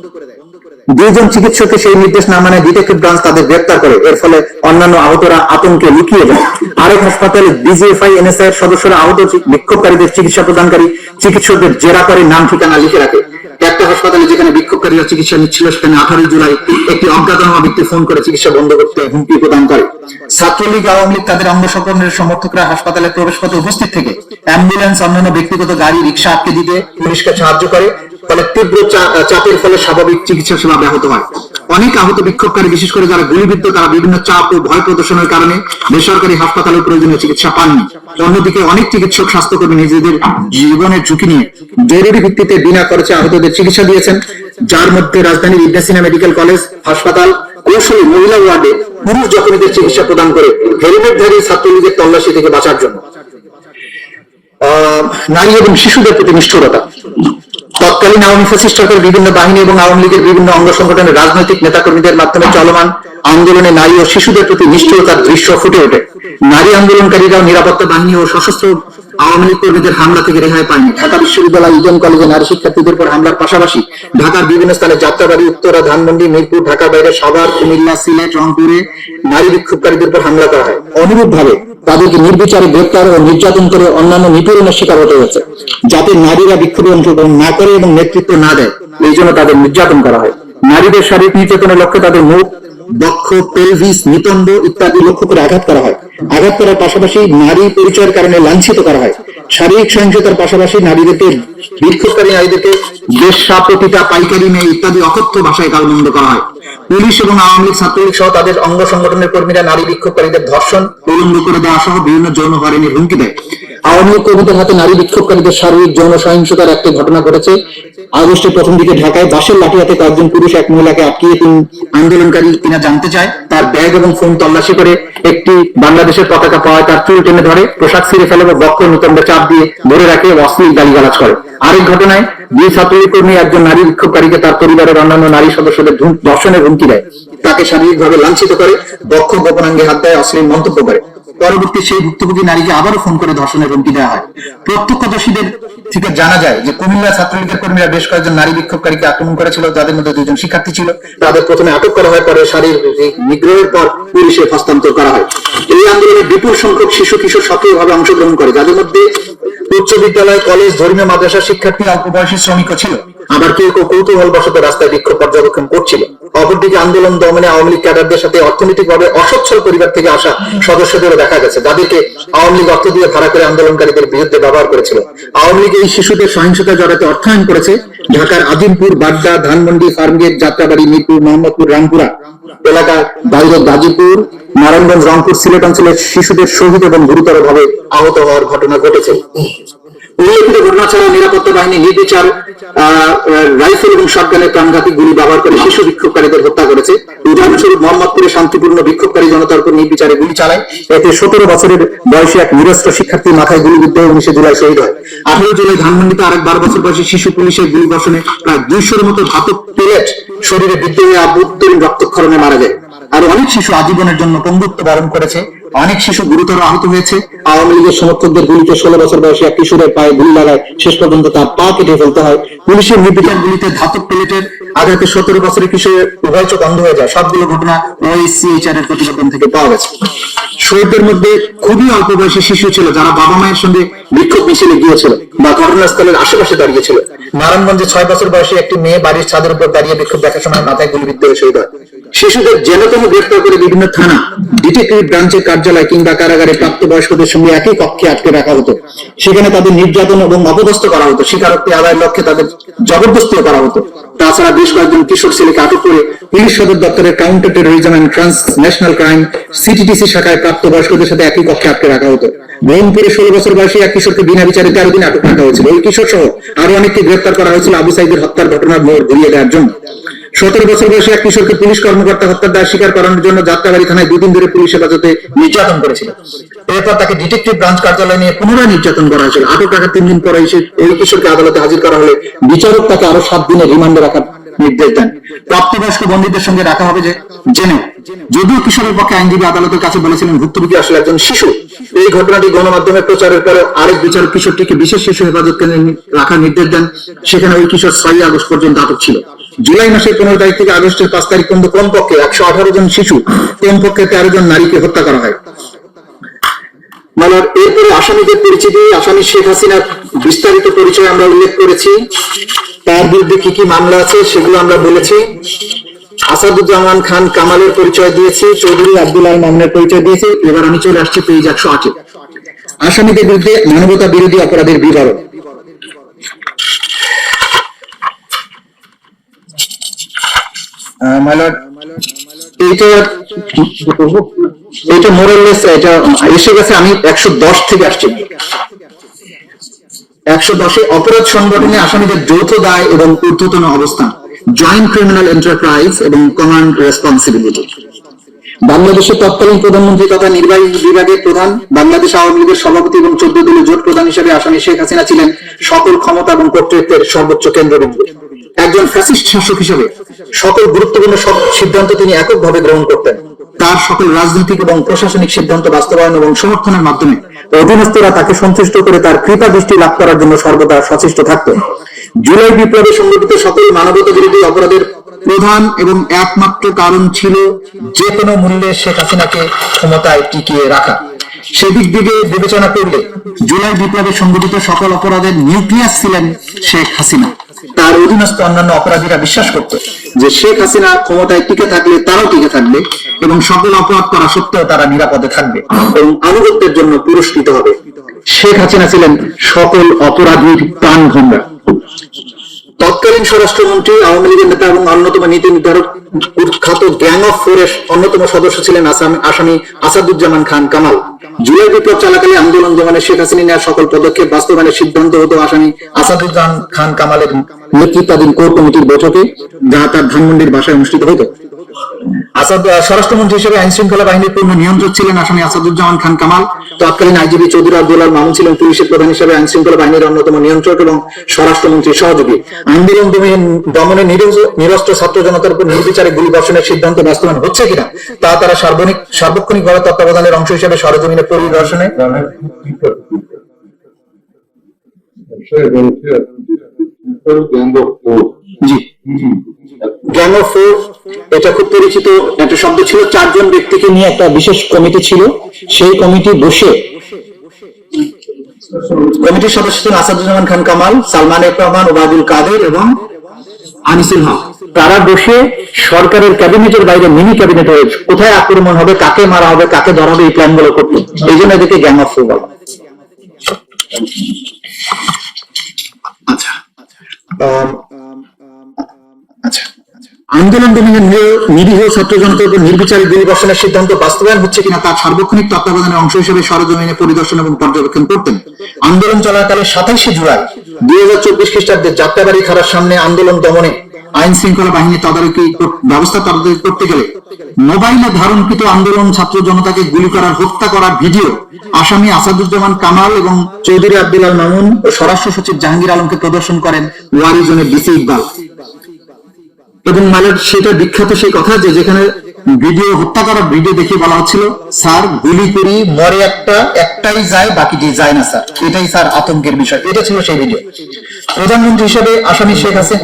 2 জন চিকিৎসককে সেই নির্দেশ না মানে ডিটেকটিভ ব্রাঞ্চ তাদের গ্রেপ্তার করে। এর ফলে অন্যান্য আহতরা আতঙ্কে লুকিয়ে যায়। আরেক হাসপাতালে ডিজিএফআই, এনএসআই এর সদস্যরা আহত বিক্ষোভকারীদের চিকিৎসা প্রদানকারী চিকিৎসকদের জেরা করে নাম ঠিকানা লিখে রাখে। একটা হাসপাতালে যেখানে বিক্ষোভকারীরা চিকিৎসা নিচ্ছিল সেখানে 18 জুলাই একটি অজ্ঞাতনামা ব্যক্তি ফোন করে চিকিৎসা বন্ধ করতে হুমকি প্রদান করে। ছাত্রলীগ, আওয়ামী লীগ তাদের অঙ্গ সংগঠনের সমর্থকরা হাসপাতালের প্রবেশপথে উপস্থিত থেকে অ্যাম্বুলেন্স, অন্যান্য ব্যক্তিগত গাড়ি, রিক্সা আটকে দিতে পুলিশকে সাহায্য করে। ফলে তীব্র চাপের ফলে স্বাভাবিক চিকিৎসা সেবা ব্যাহত হয়। অনেক আহত বিক্ষোভকারী, বিশেষ করে যারা গুলিবিদ্ধ, তারা বিভিন্ন চাপ ও ভয় প্রদর্শনের কারণে বেসরকারি হাসপাতালে প্রয়োজনীয় চিকিৎসা পাননি। অন্যদিকে অনেক চিকিৎসক, স্বাস্থ্যকর্মী নিজেদের জীবনের ঝুঁকি নিয়ে জরুরি ভিত্তিতে বিনা খরচে আহতদের চিকিৎসা দিয়েছেন, যার মধ্যে রাজধানীর ইবনে সিনা মেডিকেল কলেজ হাসপাতাল কৌশলী মহিলা ওয়ার্ডে পুরুষ জখমীদের চিকিৎসা প্রদান করে হেলমেটধারী ছাত্রলীগের তল্লাশি থেকে বাঁচার জন্য। নারী এবং শিশুদের প্রতি নিষ্ঠুরতা। তৎকালীন আওয়ামী ফ্যাসিস্ট সরকারের বিভিন্ন বাহিনী এবং আওয়ামী লীগের বিভিন্ন অঙ্গ সংগঠনের রাজনৈতিক নেতাকর্মীদের মাধ্যমে চলমান আন্দোলনে নারী ও শিশুদের প্রতি নিষ্ঠুরতার দৃশ্য ফুটে ওঠে। নারী আন্দোলনকারীরাও নিরাপত্তা বাহিনী ও সশস্ত্র আওয়ামী লীগ কর্মীদের হামলা থেকে রেহাই পায়নি। ঢাকা বিশ্ববিদ্যালয় ইডেন কলেজে নারী শিক্ষার্থীদের উপর হামলার পাশাপাশি ঢাকার বিভিন্ন স্থানে যাত্রাবাড়ি, উত্তরা, ধানমন্ডি, মিরপুর, ঢাকার বাইরে সাভার, কুমিল্লা, সিলেট, রংপুরে নারী বিক্ষোভকারীদের উপর হামলা করা হয়। অনুরূপভাবে তাদেরকে নির্বিচারে গ্রেপ্তার ও নির্যাতন করে অন্যান্য নিপীড়নের শিকার হতে হয়েছে, যাতে নারীরা বিক্ষোভে অংশগ্রহণ না করে এবং নেতৃত্ব না দেয়, এই জন্য তাদের নির্যাতন করা হয়। নারীদের শারীরিক নির্যাতনের লক্ষ্যে তাদের মুখ, বক্ষ, পেলভিস, নিতম্ব ইত্যাদি লক্ষ্য করে আঘাত করা হয়। আঘাত করার পাশাপাশি নারী পরিচয়ের কারণে লাঞ্ছিত করা হয়। শারীরিক সহিংসতার পাশাপাশি বিক্ষোভকারী নারীদেরকে বেশ্যা, পতিতা, পাইকারি মেয়ে ইত্যাদি অকথ্য ভাষায় গালমন্দ করা হয়। পুলিশ এবং আওয়ামী লীগ, ছাত্রলীগ সহ তাদের অঙ্গ সংগঠনের কর্মীরা নারী বিক্ষোভকারীদের ধর্ষণ, উলঙ্গ করে দেওয়া সহ বিভিন্ন যৌন হয়রানির হুমকি দেয়। আওয়ামী লীগ কর্মীদের হাতে নারী বিক্ষোভকারীদের শারীরিক যৌন সহিংসতার একটি ঘটনা ঘটেছে আগস্টের প্রথম দিকে ঢাকায়। বাঁশের লাঠি হাতে কয়েকজন পুরুষ এক মহিলাকে আটকিয়ে আন্দোলনকারী কিনা জানতে চায়, তার ব্যাগ এবং ফোন তল্লাশি করে একটি বাংলাদেশের পতাকা পাওয়ায় তার চুল টেনে ধরে, পোশাক ছিঁড়ে ফেলে বা বক্ষ নিতম্বে চাপ দিয়ে ধরে রাখে, অশ্লীল গালিগালাজ করে। আরেক ঘটনায় দুই ছাত্রলীগ কর্মী একজন নারী বিক্ষোভকারীকে তার পরিবারের অন্যান্য নারী সদস্যদের ধর্ষণের হুমকি দেয়, তাকে শারীরিকভাবে লাঞ্ছিত করে, বক্ষ গোপনাঙ্গে হাত দেয়, অশ্লীল মন্তব্য করে। পরবর্তী সেই ভুক্তভোগী নারীকে আবারও ফোন করে ধর্ষণের হুমকি দেওয়া হয়। প্রত্যক্ষদর্শীদের থেকে জানা যায় যে কুমিল্লা ছাত্রলীগের কর্মীরা বেশ কয়েকজন নারী বিক্ষোভকারীকে আক্রমণ করেছিল, যাদের মধ্যে দুজন শিক্ষার্থী ছিল। তাদের প্রথমে আটক করা হয়, পরে শারীরিক নিগ্রহের পর পুলিশে হস্তান্তর করা হয়। এই আন্দোলনে বিপুল সংখ্যক শিশু কিশোর সক্রিয়ভাবে অংশগ্রহণ করে, যাদের মধ্যে উচ্চ বিদ্যালয়, কলেজ, ধর্মীয় মাদ্রাসার শিক্ষার্থী, অল্প বয়সী শ্রমিকও ছিল। আবার কেউ কেউ কৌতূহলবশত রাস্তায় বিক্ষোভ পর্যবেক্ষণ করছিল। অপরদিকে আন্দোলন দমনে আওয়ামী লীগ ক্যাডারদের সাথে অর্থনৈতিকভাবে অসচ্ছল পরিবার থেকে আসা সদস্যদেরও দেখা গেছে, যাদেরকে আওয়ামী লীগ অর্থ দিয়ে ভাড়া করে আন্দোলনকারীদের বিরুদ্ধে ব্যবহার করেছিল। আওয়ামী লীগ এই শিশুদের সহিংসতা জড়াতে অর্থায়ন করেছে। ঢাকার আজিমপুর, বাড্ডা, ধানমন্ডি, ফার্মগেট, যাত্রাবাড়ি, মিরপুর, মোহাম্মদপুর, রামপুরা এলাকার বাইরে গাজীপুর, নারায়ণগঞ্জ, রংপুর, সিলেট অঞ্চলের শিশুদের শহীদ এবং গুরুতরভাবে আহত হওয়ার ঘটনা ঘটেছে। উল্লেখিত ঘটনা ছাড়া নিরাপত্তা বাহিনী নির্বিচার রাইফেল এবং শটগানের প্রাণঘাতী গুলি ব্যবহার করে শিশু বিক্ষোভকারীদের হত্যা করেছে। উদাহরণস্বরূপ মোহাম্মদপুরে শান্তিপূর্ণ বিক্ষোভকারী জনতার উপর নির্বিচারে গুলি চালায়। এতে 17 বছরের বয়সী এক নিরস্ত্র শিক্ষার্থীর মাথায় গুলিবিদ্ধ হয়ে 19 জুলাই শহীদ হয়। 18 জুলাই ধানমন্ডিতে আরেক 12 বছর বয়সী শিশু পুলিশের গুলি বর্ষণে প্রায় 200-এর মতো ধাতব পেলেট শরীরে বিদ্ধ হয়ে অভ্যন্তরীণ রক্তক্ষরণে মারা যায়। আর অনেক শিশু আজীবনের জন্য পঙ্গুত্ব বরণ করেছে, অনেক শিশু গুরুতর আহত হয়েছে। আওয়ামী লীগের সমর্থকদের গুলিতে 16 বছর বয়সী এক কিশোরের পায়ে গুলি লাগায় শেষ পর্যন্ত তার পা কেটে ফেলতে হয়। পুলিশের নির্বিচার গুলিতে ধাতব প্লেটের আঘাতে 17 বছরের কিশোরের উভয় চোখ অন্ধ হয়ে যায়। সবগুলো ঘটনা OSCHR এর প্রতিবেদন থেকে পাওয়া গেছে। শহীদদের মধ্যে খুবই অল্প বয়সী শিশু ছিল, যারা বাবা মায়ের সঙ্গে বিক্ষোভ মিছিলে গিয়েছিল বা ঘটনাস্থলের আশেপাশে দাঁড়িয়েছিল। নারায়ণগঞ্জে 6 বছর বয়সী একটি মেয়ে বাড়ির ছাদের উপর দাঁড়িয়ে বিক্ষোভ দেখার সময় মাথায় গুলিবিদ্ধ হয়ে শহীদ হয়। শিশুদের যেনতম গ্রেফতার করে বিভিন্ন থানা, ডিটেকটিভ ব্রাঞ্চের কার্যালয় কিংবা কারাগারে প্রাপ্তবয়স্কদের সঙ্গে একই কক্ষে আটকে রাখা হতো। সেখানে তাদের নির্যাতন এবং অপদস্থ করা হতো, স্বীকারোক্তি আদায়ের লক্ষ্যে তাদের জবরদস্তিও করা হতো। তাছাড়া বেশ কয়েকজন কিশোর ছেলেকে আটক করে পুলিশ সদর দপ্তরের counter terrorism and transnational crime CTTC শাখায় প্রাপ্তবয়স্কদের সাথে একই কক্ষে আটকে রাখা হতো। রংপুরে 16 বছর বয়সী এক কিশোরকে বিনা বিচারে 13 দিন আটক রাখা হয়েছিল। এই কিশোর সহ আরো অনেককে গ্রেফতার করা হয়েছিল আবু সাইদের হত্যার ঘটনার মোড় ঘুরিয়ে দেওয়ার জন্য। 17 বছর বয়সী এক কিশোরকে পুলিশ কর্মকর্তা হত্যার দায় স্বীকার করানোর জন্য যাত্রাবাড়ি থানায় 2 দিন ধরে পুলিশ হেফাজতে নির্যাতন করেছিল। এরপর তাকে ডিটেকটিভ ব্রাঞ্চ কার্যালয় নিয়ে পুনরায় নির্যাতন করা হয়েছিল। আটক রাখার 3 দিন পরে এই কিশোরকে আদালতে হাজির করা হলে বিচারক তাকে আরো 7 দিনের রিমান্ডে রাখার নির্দেশ দেন। প্রাপ্তবয়স্ক বন্দীদের সঙ্গে রাখা হবে জেনে, যদিও কিশোরের পক্ষে আইনজীবী আদালতের কাছে বলেছিলেন ভুক্তভোগী আসলে একজন শিশু। এই ঘটনাটি গণমাধ্যমে প্রচারের পরে আরেক বিচারক কিশোরটিকে বিশেষ শিশু হেফাজত কেন্দ্রে রাখার নির্দেশ দেন। সেখানে ওই কিশোর 6 আগস্ট পর্যন্ত আটক ছিল। জুলাই মাসের 15 তারিখ থেকে আগস্টের 5 তারিখ পর্যন্ত কমপক্ষে 118 জন শিশু, কমপক্ষে 13 জন নারীকে হত্যা করা হয়। এরপরে আসামিদের পরিচিতি। আসামি শেখ হাসিনার বিস্তারিত পরিচয় আমরা উল্লেখ করেছি, তার বিরুদ্ধে কি কি মামলা আছে সেগুলো আমরা বলেছি। আসাদুজ্জামান খান কামালের পরিচয় দিয়েছি, চৌধুরী আব্দুল আল মামুনের পরিচয় দিয়েছি। এবার আমি চলে আসছি পেজ 108। আসামিদের বিরুদ্ধে মানবতা বিরোধী অপরাধের বিবরণ। এটা মোরাললেস এটা এসে গেছে, আমি 110 থেকে আসছি। 110-এ অপরাধ সংগঠনে আসামিদের যৌথ দায় এবং ঊর্ধ্বতন অবস্থান, জয়েন্ট ক্রিমিনাল এন্টারপ্রাইজ এবং কমান্ড রেসপন্সিবিলিটি। বাংলাদেশের তৎকালীন প্রধানমন্ত্রী তথা নির্বাহী বিভাগের প্রধান, বাংলাদেশ আওয়ামী লীগের সভাপতি এবং 14 দলীয় জোট প্রধান হিসেবে আসামি শেখ হাসিনা ছিলেন সকল ক্ষমতা এবং কর্তৃত্বের সর্বোচ্চ কেন্দ্রবিন্দু। একজন ফ্যাসিস্ট শাসক হিসেবে সকল গুরুত্বপূর্ণ সব সিদ্ধান্ত তিনি এককভাবে গ্রহণ করতেন। তার সকল রাজনৈতিক এবং প্রশাসনিক সিদ্ধান্ত বাস্তবায়ন এবং সমর্থনের মাধ্যমে অধীনস্থরা তাকে সন্তুষ্ট করে তার কৃপা দৃষ্টি লাভ করার জন্য সর্বদা সচেষ্ট থাকতেন। জুলাই বিপ্লবে সংঘটিত সকল মানবতা বিরোধী অপরাধের প্রধান এবং একমাত্র কারণ ছিল যে কোনো মূল্যে শেখ হাসিনাকে ক্ষমতায় টিকিয়ে রাখা। সেদিক দিকে বিবেচনা করলে জুলাই বিপ্লবে সংঘটিত সকল অপরাধের নিউক্লিয়াস ছিলেন শেখ হাসিনা। তার অধীনস্থ অন্যান্য অপরাধীরা বিশ্বাস করত যে শেখ হাসিনা ক্ষমতায় টিকে থাকলে তারাও টিকে থাকবে এবং সকল অপরাধ করা সত্ত্বেও তারা নিরাপদে থাকবে এবং আনুগত্যের জন্য পুরস্কৃত হবে। শেখ হাসিনা ছিলেন সকল অপরাধীর প্রাণ ভঙ্গা। তৎকালীন স্বরাষ্ট্রমন্ত্রী, আওয়ামী লীগের নেতা এবং অন্যতম নীতি নির্ধারক কুখ্যাত গ্যাং অফ ফোরের অন্যতম সদস্য ছিলেন আসামি আসাদুজ্জামান খান কামাল। জুলাই বিপ্লব চলাকালে আন্দোলন দমনে শেখ হাসিনা নেওয়া সকল পদক্ষেপ বাস্তবায়নের সিদ্ধান্ত হতো আসামি আসাদুজ্জামান খান কামালের নেতৃত্বাধীন কোর কমিটির বৈঠকে, যা তার ধানমন্ডির বাসায় অনুষ্ঠিত হতো। স্বরাষ্ট্রমন্ত্রী হিসেবে আইন শৃঙ্খলা বাহিনীর পূর্ণ নিয়ন্ত্রক ছিলেন আসামি আসাদুজ্জামান খান কামাল। তৎকালীন আইজিপি চৌধুরী আব্দুল্লাহ মামুন ছিলেন পুলিশের প্রধান হিসেবে আইন শৃঙ্খলা বাহিনীর অন্যতম নিয়ন্ত্রক এবং স্বরাষ্ট্রমন্ত্রীর সহযোগী। আন্দোলন দমনে নিরস্ত্র ছাত্র জনতার উপর নির্বিচারে গুলিবর্ষণের সিদ্ধান্ত বাস্তবায়ন হচ্ছে কিনা তা তারা সার্বক্ষণিকভাবে তত্ত্বাবধানের অংশ হিসেবে সরেজমিনে পরিদর্শনে গ্যাং অফ ফোর, এটা খুব পরিচিত একটা শব্দ ছিল। 4 জন ব্যক্তিকে নিয়ে একটা বিশেষ কমিটি ছিল। সেই কমিটি বসে, কমিটির সদস্য ছিলেন আসাদুজ্জামান খান কামাল, সালমান এফ রহমান, ওবায়দুল কাদের এবং আনিসুল হক। তারা বসে সরকারের ক্যাবিনেটের বাইরে মিনি ক্যাবিনেট হয়ে কোথায় আক্রমণ হবে, কাকে মারা হবে, কাকে ধরা হবে, এই প্ল্যান গুলো করতো। এই জন্য এদেরকে গ্যাং অফ ফোর বলা। আচ্ছা, আন্দোলন দমনে নিরীহ ছাত্র জনতার উপর নির্বিচারে গুলিবর্ষণের সিদ্ধান্ত বাস্তবায়ন হচ্ছে কিনা তার সার্বক্ষণিক তত্ত্বাবধানের অংশ হিসেবে সরেজমিনে পরিদর্শন এবং পর্যবেক্ষণ করতেন। আন্দোলন চলাকালে 27শে জুলাই 2024 খ্রিস্টাব্দে যাত্রাবাড়ি থানার সামনে আন্দোলন দমনে আইন শৃঙ্খলা বাহিনী তদারকি ব্যবস্থা তদারকি করতে গেলে মোবাইলে ধারণকৃত আন্দোলন ছাত্র জনতাকে গুলি করার, হত্যা করার ভিডিও আসামি আসাদুজ্জামান কামাল এবং চৌধুরী আব্দুল্লাহ মামুন ও স্বরাষ্ট্র সচিব জাহাঙ্গীর আলমকে প্রদর্শন করেন ওয়ারি জোনের ডিসি ইকবাল। এবং মালের সেটা বিখ্যাত সেই কথা যে যেখানে ভিডিও, হত্যা করার ভিডিও দেখে বলা হচ্ছিল, স্যার গুলি করি মরে একটাই যায়, বাকিটি যায় না স্যার, এটাই স্যার আতঙ্কের বিষয়। এটা ছিল সেই ভিডিও। প্রধানমন্ত্রী হিসেবে আসামি শেখ হাসিনা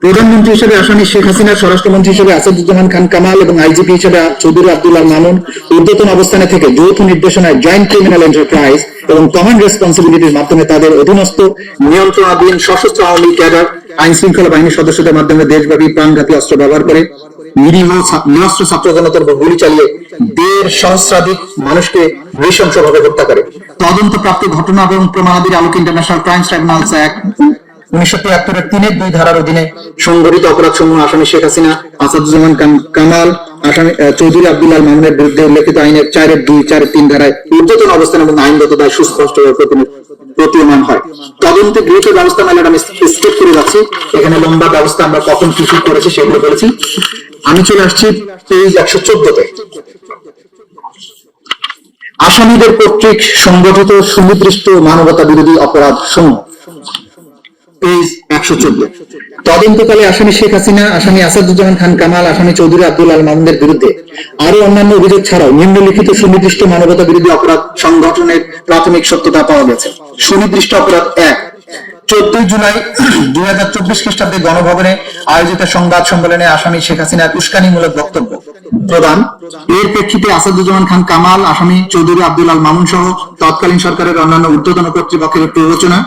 প্রধানমন্ত্রী হিসেবে আসামি শেখ হাসিনা, স্বরাষ্ট্রমন্ত্রী হিসেবে আসাদুজ্জামান খান কামাল এবং আইজিপি হিসেবে চৌধুরী আব্দুল্লাহ মামুন ঊর্ধ্বতন অবস্থানে থেকে যৌথ নির্দেশনায় জয়েন্ট ক্রিমিনাল এন্টারপ্রাইজ এবং কমন রেসপন্সিবিলিটির মাধ্যমে তাদের অধীনস্থ নিয়ন্ত্রণাধীন সশস্ত্র আওয়ামী ক্যাডার আইন শৃঙ্খলা বাহিনীর সদস্যদের মাধ্যমে দেশব্যাপী প্রাণঘাতী অস্ত্র ব্যবহার করে নিরস্ত্র ছাত্র জনতার উপর গুলি চালিয়ে 1.5 সহস্রাধিক মানুষকে নৃশংসভাবে হত্যা করে। তদন্তপ্রাপ্ত ঘটনা এবং প্রমাণাদির আলোকে ইন্টারন্যাশনাল ক্রাইমস ট্রাইব্যুনালস অ্যাক্ট 1973 3-এর 2 ধারার অধীনে সংঘটিত অপরাধ সমূহ আসামি শেখ হাসিনা, আসাদুজ্জামান কামাল, আসামি চৌধুরী আব্দুল্লাহ মামুনের বিরুদ্ধে উল্লেখিত আইনের 4-এর 2, 4-এর 3 ধারায় ঊর্ধ্বতন অবস্থান এবং আইনগত দায় সুস্পষ্টভাবে প্রতীয়মান হয়। তদন্তে গৃহীত ব্যবস্থা মেলাটা আমি স্কিপ করে যাচ্ছি। এখানে লম্বা ব্যবস্থা আমরা কখন কি করেছি সেগুলো বলেছি। আমি চলে আসছি পেজ 114-তে। আসামিদের কর্তৃক সংগঠিত সুনির্দিষ্ট মানবতা বিরোধী অপরাধ সমূহ, পেজ 114। তদন্তকালে আসামি শেখ হাসিনা, আসামি আসাদুজ্জামান খান কামাল, আসামি চৌধুরী আব্দুল্লাহ মামুনের বিরুদ্ধে আরো অন্যান্য অভিযোগ ছাড়াও নিম্নলিখিত সুনির্দিষ্ট মানবতা বিরোধী অপরাধ সংগঠনের প্রাথমিক সত্যতা পাওয়া গেছে। সুনির্দিষ্ট অপরাধ 1, 14 জুলাই 2024 খ্রিস্টাব্দে গণভবনে আয়োজিত সংবাদ সম্মেলনে আসামি শেখ হাসিনার উস্কানিমূলক বক্তব্য প্রদান। এর প্রেক্ষিতে আসাদুজ্জামান খান কামাল, আসামি চৌধুরী আব্দুল্লাহ মামুন সহ তৎকালীন সরকারের অন্যান্য ঊর্ধ্বতন কর্তৃপক্ষের প্ররোচনা,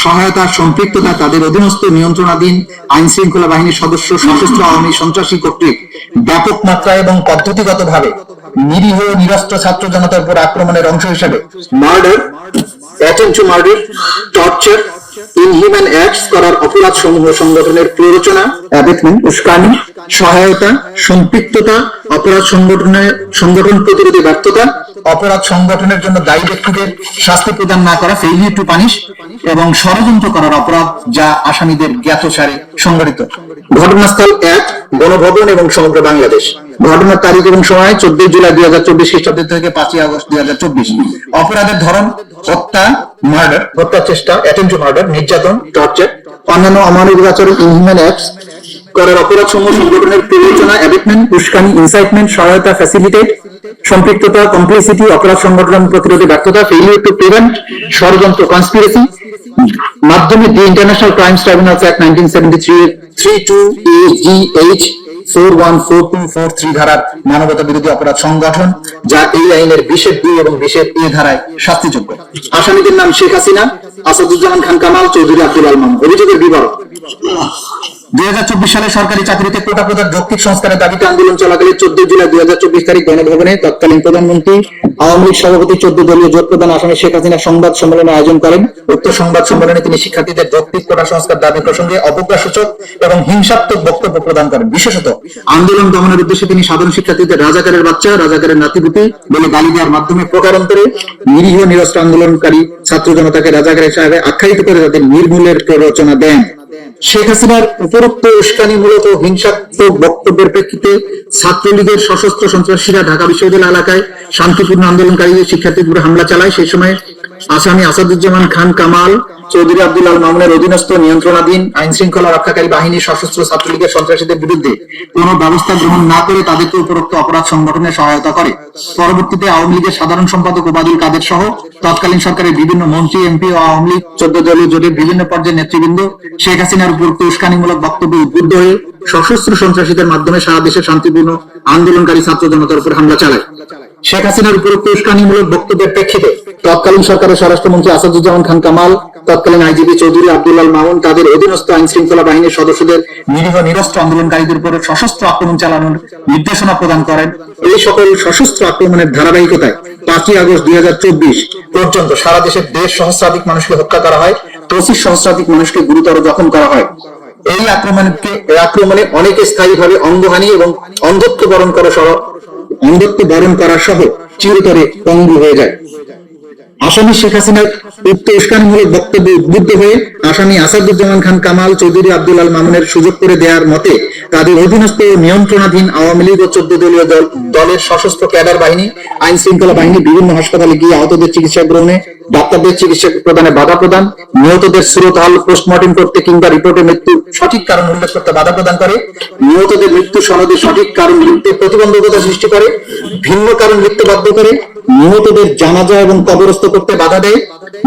সহায়তা, সম্পৃক্ততা, তাদের অধীনস্থ নিয়ন্ত্রণাধীন আইন শৃঙ্খলা বাহিনীর সদস্য সশস্ত্র আওয়ামী সন্ত্রাসী কর্তৃক ব্যাপক মাত্রায় এবং পদ্ধতিগতভাবে নিরীহ নিরস্ত্র ছাত্র জনতার উপর আক্রমণের অংশ হিসেবে murder, attempt to murder, torture, inhuman acts করার অপরাধ সমূহ সংগঠনের প্ররোচনা, অ্যাবেটমেন্ট, উস্কানি, সহায়তা, সম্পৃক্ততা, অপরাধ সংগঠন প্রতিরোধে ব্যর্থতা, অপরাধ সংগঠনের জন্য দায়ী ব্যক্তিদের শাস্তি প্রদান না করা, ফেইলিয়ার টু পানিশ, এবং ষড়যন্ত্র করার অপরাধ যা আসামিদের জ্ঞাতসারে সংগঠিত। ঘটনাস্থল 1, গণভবন এবং সমগ্র বাংলাদেশ। ঘটনার তারিখ এবং সময় 14 জুলাই 2024 খ্রিস্টাব্দ থেকে 5 আগস্ট 2024। অপরাধের ধরন হত্যা, মার্ডার, হত্যা চেষ্টা, অ্যাটেম্পট টু মার্ডার, নির্যাতন, টর্চার, অন্যান্য অমানবিক আচরণ, ইনহিউম্যান অ্যাক্টস করার অপরাধ সমূহ সংগঠনের প্ররোচনা, অ্যাবেটমেন্ট, উস্কানি, ইনসাইটমেন্ট, সহায়তা, ফ্যাসিলিটেট, সম্পৃক্ততা, কমপ্লিসিটি, অপরাধ সংগঠন প্রতিরোধে ব্যর্থতা, ফেইলিয়ার টু প্রিভেন্ট, ষড়যন্ত্র, কনস্পিরেসি, মাধ্যমে the international crimes tribunals act 1973 32AGH 414243 ধারার মানবতা বিরোধী অপরাধ সংগঠন, যা এই আইনের 20-2 এবং 20A ধারায় শাস্তিযোগ্য। আসামিদের নাম শেখ হাসিনা, আসাদুজ্জামান খান কামাল, চৌধুরী আব্দুল্লাহ মামুন। অভিযোগের বিবরণ: 2024 সালে সরকারি চাকরিতে কোটা প্রদান যৌক্তিক সংস্কারের দাবিতে আন্দোলন চলাকালে 14 জুলাই 2024 তারিখ গণভবনে তৎকালীন প্রধানমন্ত্রী আওয়ামী লীগ সভাপতি 14 দলীয় জোট প্রধান আসামি শেখ হাসিনা সংবাদ সম্মেলনের আয়োজন করেন। উক্ত সংবাদ সম্মেলনে তিনি শিক্ষার্থীদের যৌক্তিক কোটা সংস্কার দাবি প্রসঙ্গে অবজ্ঞাসূচক এবং হিংসাত্মক বক্তব্য প্রদান করেন। বিশেষত আন্দোলন দমনের উদ্দেশ্যে তিনি সাধারণ শিক্ষার্থীদের রাজাকারের বাচ্চা, রাজাকারের নাতিপুতি বলে গালি দেওয়ার মাধ্যমে প্রকারান্তরে নিরীহ নিরস্ত্র আন্দোলনকারী ছাত্র জনতাকে রাজাকার হিসেবে আখ্যায়িত করে তাদের নির্মূলের প্ররোচনা দেন। শেখ হাসিনার উপরোক্ত উস্কানিমূলক ও হিংসাত্মক বক্তব্যের প্রেক্ষিতে ছাত্রলীগের সশস্ত্র সন্ত্রাসীরা ঢাকা বিশ্ববিদ্যালয় এলাকায় শান্তিপূর্ণ আন্দোলনকারীদের শিক্ষার্থীদের উপর হামলা চালায়। সেই সময় আসামি আসাদুজ্জামান খান কামাল, চৌধুরী আব্দুল আল মামুনের অধীনস্থ নিয়ন্ত্রণাধীন আইন শৃঙ্খলা রক্ষাকারী বাহিনীর সশস্ত্র ছাত্রলীগের সন্ত্রাসীদের বিরুদ্ধে কোনো ব্যবস্থা গ্রহণ না করে তাদেরকে উপরোক্ত অপরাধ সংগঠনে সহায়তা করে। পরবর্তীতে আওয়ামী লীগের সাধারণ সম্পাদক ওবায়দুল কাদের সহ তৎকালীন সরকারের বিভিন্ন মন্ত্রী, এমপি ও আওয়ামী লীগ 14 দলীয় জোটের বিভিন্ন পর্যায়ের নেতৃবৃন্দ শেখ হাসিনার উপরোক্ত উস্কানিমূলক বক্তব্যে উদ্বুদ্ধ হয়ে সশস্ত্র সন্ত্রাসীদের মাধ্যমে সারা দেশে শান্তিপূর্ণ আন্দোলনকারী ছাত্র জনতার উপর হামলা চালায়। শেখ হাসিনার উপরোক্ত উস্কানিমূলক বক্তব্যের প্রেক্ষিতে তৎকালীন সরকারের স্বরাষ্ট্রমন্ত্রী আসাদুজ্জামান খান কামাল, তৎকালীন আইজিপি চৌধুরী আব্দুল আল মামুন তাদের অধীনস্থ আইন শৃঙ্খলা বাহিনীর সদস্যদের নিরীহ নিরস্ত্র আন্দোলনকারীদের উপর সশস্ত্র আক্রমণ চালানোর নির্দেশনা প্রদান করেন। এই সকল সশস্ত্র আক্রমণের ধারাবাহিকতায় 5 আগস্ট 2024 পর্যন্ত সারা দেশের 1.5 সহস্রাধিক মানুষকে হত্যা করা হয়, 25 সহস্রাধিক মানুষকে গুরুতর জখম করা হয়। এই আক্রমণে অনেকে স্থায়ীভাবে অঙ্গহানি এবং অন্ধত্ব বরণ করা সহ চিরতরে পঙ্গু হয়ে যায়। আসামি শেখ হাসিনার উক্ত উস্কানিমূলক বক্তব্যে উদ্বুদ্ধ হয়ে আসামি আসাদুজ্জামান খান কামাল, চৌধুরী আব্দুল আল মামুনের সুযোগ করে দেওয়ার মতে তাদের অধীনস্থ নিয়ন্ত্রণাধীন আওয়ামী লীগ ও 14 দলীয় দলের সশস্ত্র ক্যাডার বাহিনী, আইন শৃঙ্খলা বাহিনী বিভিন্ন হাসপাতালে গিয়ে আহতদের চিকিৎসা গ্রহণে, ডাক্তারদের চিকিৎসা প্রদানে বাধা প্রদান, নিহতদের সুরতহাল পোস্টমর্টেম করতে কিংবা রিপোর্টে মৃত্যু সঠিক কারণ উল্লেখ করতে বাধা প্রদান করে, নিহতদের মৃত্যু সনদে সঠিক কারণ লিখতে প্রতিবন্ধকতা সৃষ্টি করে, ভিন্ন কারণ লিখতে বাধ্য করে, নিহতদের জানাজা এবং কবরস্থ করতে বাধা দেয়,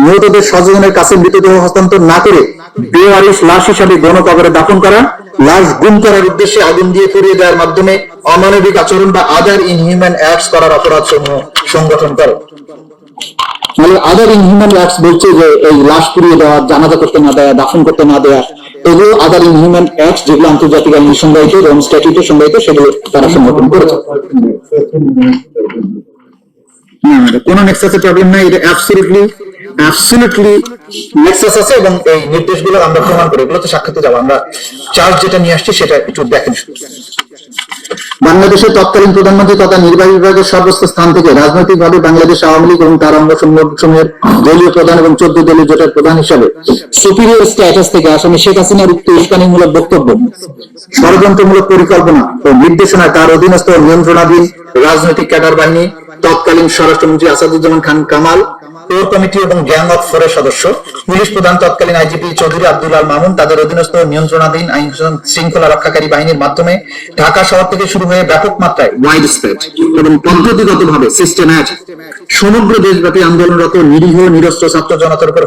নিহতদের স্বজনের কাছে মৃতদেহ হস্তান্তর না করে বেওয়ারিশ লাশ হিসাবে গণকবরে দাফন করা, লাশ গুম করার উদ্দেশ্যে আগুন দিয়ে পুড়িয়ে দেওয়ার মাধ্যমে অমানবিক আচরণ বা আদার ইনহিউম্যান অ্যাক্টস করার অপরাধ সমূহ সংগঠন করে। মানে আদার ইনহিউম্যান অ্যাক্টস বলছে যে এই লাশ পুড়িয়ে দেওয়া, জানাজা করতে না দেওয়া, দাফন করতে না দেওয়া, এগুলো আদার ইনহিউম্যান অ্যাক্টস যেগুলো আন্তর্জাতিক আইনে সংজ্ঞায়িত এবং স্ট্যাটিউটে সংজ্ঞায়িত, সেগুলো তারা সংগঠন করেছে। কোন নেক্সাসের প্রবলেম নাই, এটা অ্যাবসলিউটলি নেক্সাস আছে এবং এই নির্দেশগুলো আমরা প্রমাণ করি। এগুলো তো সাক্ষাতে যাবো, আমরা চার্জ যেটা নিয়ে আসছি সেটা একটু দেখেন। বাংলাদেশের তৎকালীন প্রধানমন্ত্রী তথা নির্বাহী বিভাগের সর্বোচ্চ স্থান থেকে রাজনৈতিকভাবে বাংলাদেশ আওয়ামী লীগ এবং তার অঙ্গ সংগঠনসমূহের দলীয় প্রধান এবং 14 দলীয় জোটের প্রধান হিসাবে সুপিরিয়র স্ট্যাটাস থেকে আসামি শেখ হাসিনার উক্ত উস্কানিমূলক বক্তব্য, ষড়যন্ত্রমূলক পরিকল্পনা ও নির্দেশনা তার অধীনস্থ নিয়ন্ত্রণাধীন রাজনৈতিক ক্যাডার বাহিনী, তৎকালীন স্বরাষ্ট্রমন্ত্রী আসাদুজ্জামান খান কামাল, কোর কমিটি এবং গ্যাং অফ ফোরের সদস্য, পুলিশ প্রধান তৎকালীন আইজিপি চৌধুরী আব্দুল আল মামুন তাদের অধীনস্থ নিয়ন্ত্রণাধীন আইন শৃঙ্খলা রক্ষাকারী বাহিনীর মাধ্যমে ঢাকা শহর থেকে শুরু হয়ে ব্যাপক মাত্রায় ওয়াইড স্প্রেড এবং পদ্ধতিগতভাবে সিস্টেম্যাটিক সমগ্র দেশব্যাপী আন্দোলনরত নিরীহ নিরস্ত্র ছাত্র জনতার উপর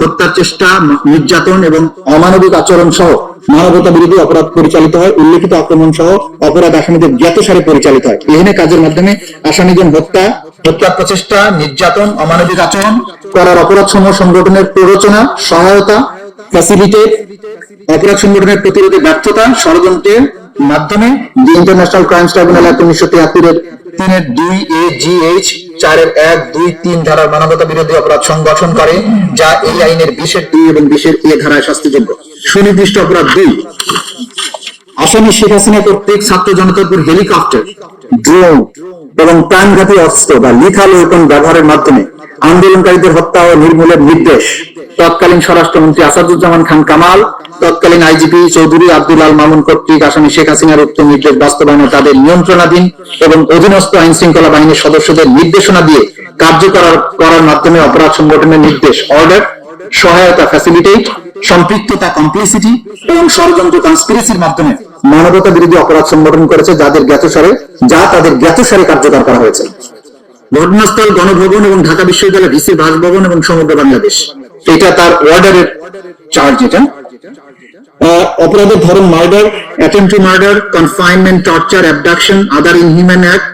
হত্যার চেষ্টা, নির্যাতন এবং অমানবিক আচরণ সহ মানবতা বিরোধী অপরাধ পরিচালিত হয়। উল্লেখিত আক্রমণ সহ অপরাধ আসামিদের জ্ঞাতসারে পরিচালিত হয়। এখানে কাজের মাধ্যমে আসামিদের হত্যার প্রচেষ্টা, নির্যাতন, অমানবিক আচরণ করার অপরাধ সমূহ সংগঠনের প্ররোচনা, সহায়তা, ফ্যাসিলিটেট, অপরাধ সংগঠনের প্রতিরোধে ব্যর্থতা, ষড়যন্ত্রের মাধ্যমে ইন্টারন্যাশনাল ক্রাইমস ট্রাইব্যুনাল 1973 3 2AGH 4 1 2 3 ধারার মানবতা বিরোধী অপরাধ সংগঠন করে, যা এই আইনের 20 এবং 20 ধারায় শাস্তিযোগ্য। সুনির্দিষ্ট অপরাধ 2, আসামি শেখ হাসিনা কর্তৃক ছাত্র জনতার উপর হেলিকপ্টার, ড্রোন এবং প্রাণঘাতী অস্ত্র বা লিথাল ওয়েপন ব্যবহারের মাধ্যমে আন্দোলনকারীদের হত্যা ও নির্মূলের নির্দেশ তৎকালীন স্বরাষ্ট্রমন্ত্রী আসাদুজ্জামান খান কামাল, তৎকালীন আইজিপি চৌধুরী আব্দুল আল মামুন কর্তৃক আসামি শেখ হাসিনার উক্ত নির্দেশ বাস্তবায়নে তাদের নিয়ন্ত্রণাধীন এবং অধীনস্থ আইন শৃঙ্খলা বাহিনীর সদস্যদের নির্দেশনা দিয়ে কার্যকর করার মাধ্যমে অপরাধ সংগঠনের নির্দেশ, অর্ডার, সহায়তা, ফ্যাসিলিটেট, সম্পৃক্ততা, কমপ্লিসিটি এবং ষড়যন্ত্র, কনস্পিরেসির মাধ্যমে মানবতা বিরোধী অপরাধ সংগঠন করেছে, যা তাদের জ্ঞাতসারে কার্যকর করা হয়েছে। ঘটনাস্থল গণভবন এবং ঢাকা বিশ্ববিদ্যালয় ভিসি বাসভবন এবং সমগ্র বাংলাদেশ। এটা তার অর্ডারের চার্জ। এটা অপরাধের ধরন murder, attempt to murder, confinement, torture, abduction, other inhuman act.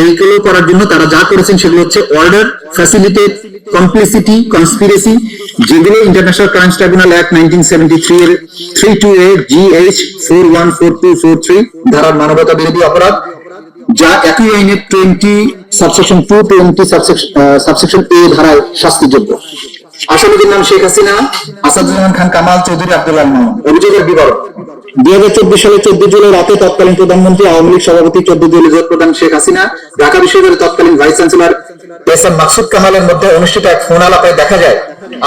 এইগুলো করার জন্য তারা যা করেছেন সেগুলো হচ্ছে অর্ডার, ফ্যাসিলিটেট, কমপ্লিসিটি, কনস্পিরেসি যেগুলো ইন্টারন্যাশনাল ক্রাইমস ট্রাইব্যুনাল অ্যাক্ট 1973 এর 32A GH 414243 ধারার মানবতা বিরোধী অপরাধ, যা একই আইনের 20 সাবসেকশন 220 সাবসেকশন A ধারায় শাস্তিযোগ্য। আসামিদের নাম শেখ হাসিনা, আসাদুজ্জামান খান কামাল, চৌধুরী আব্দুল্লাহ মামুন। অভিযোগের বিবরণ: 2024 সালের 14 জুলাই রাতে তৎকালীন প্রধানমন্ত্রী, আওয়ামী লীগ সভাপতি, 14 দলীয় জোট প্রধান শেখ হাসিনা, ঢাকা বিশ্ববিদ্যালয়ের তৎকালীন ভাইস চ্যান্সেলর এহসান মাকসুদ কামালের মধ্যে অনুষ্ঠিত এক ফোন আলাপে দেখা যায়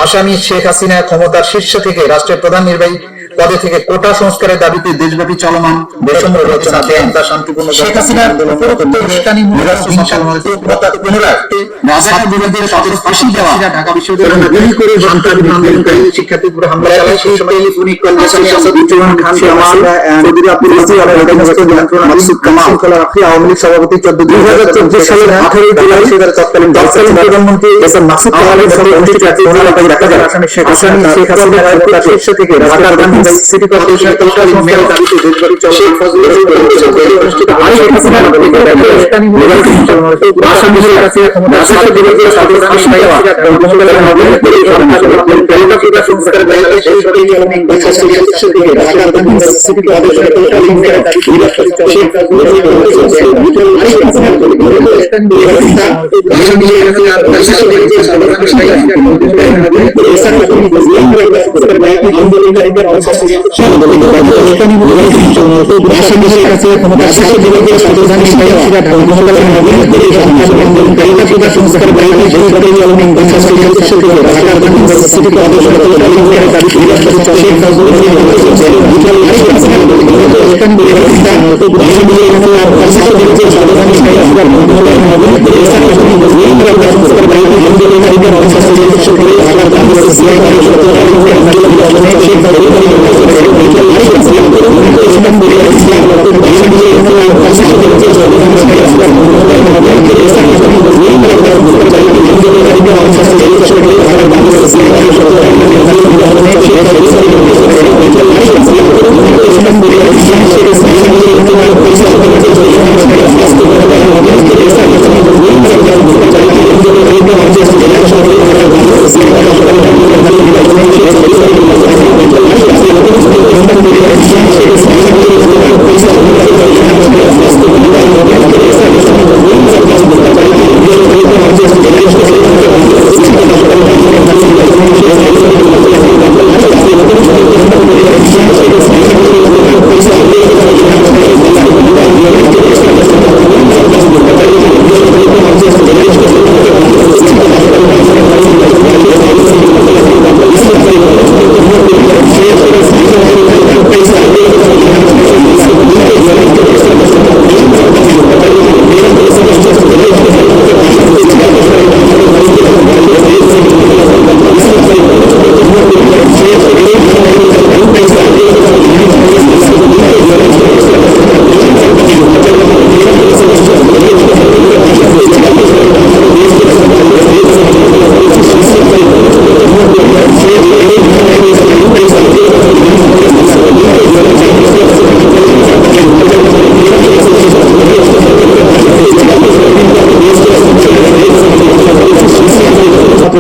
আসামি শেখ হাসিনা ক্ষমতার শীর্ষ থেকে রাষ্ট্রের প্রধান নির্বাহী পদে থেকে কোটা সংস্কারের দাবিতে দেশব্যাপী চলমান বৈষম্য বিরোধী দেন তা শান্তিপূর্ণ শেখ হাসিনার পুনরায় রাজাকার বিরোধী ফাঁসি দেওয়া, ঢাকা বিশ্ববিদ্যালয়ে গুলি করে সন্ত্রাসী আন্দোলনকারী শিক্ষার্থীর উপর হামলা চালায় সেই সময় টেলিফোনিক কনভারসেশনে আসাদুজ্জামান খান কামাল, চৌধুরী আব্দুল্লাহ মাকসুদ কামাল, আওয়ামী লীগ সভাপতি 2014 সালের 18 জুলাই তৎকালীন প্রধানমন্ত্রী এহসান মাকসুদ কামালের সাথে অনুষ্ঠিত এক ফোন আলাপে দেখা যায় আসামি শেখ হাসিনা ক্ষমতার শীর্ষ থেকে ঢাকার সিটি কর্পোরেশনের তৎকালীন মেয়র দাবিতে দেশব্যাপী শেখ ফজলুল অনুষ্ঠিত আসামি শেখ হাসিনা ক্ষমতার বিরোধী ফাঁসি দেওয়া এবং ক্ষমতার নবীকরণ করে কোটা সংস্কারের দাবিতে দেশব্যাপী থেকে ঢাকার সিটি কর্পোরেশনের তৎকালীন মেয়র শেখ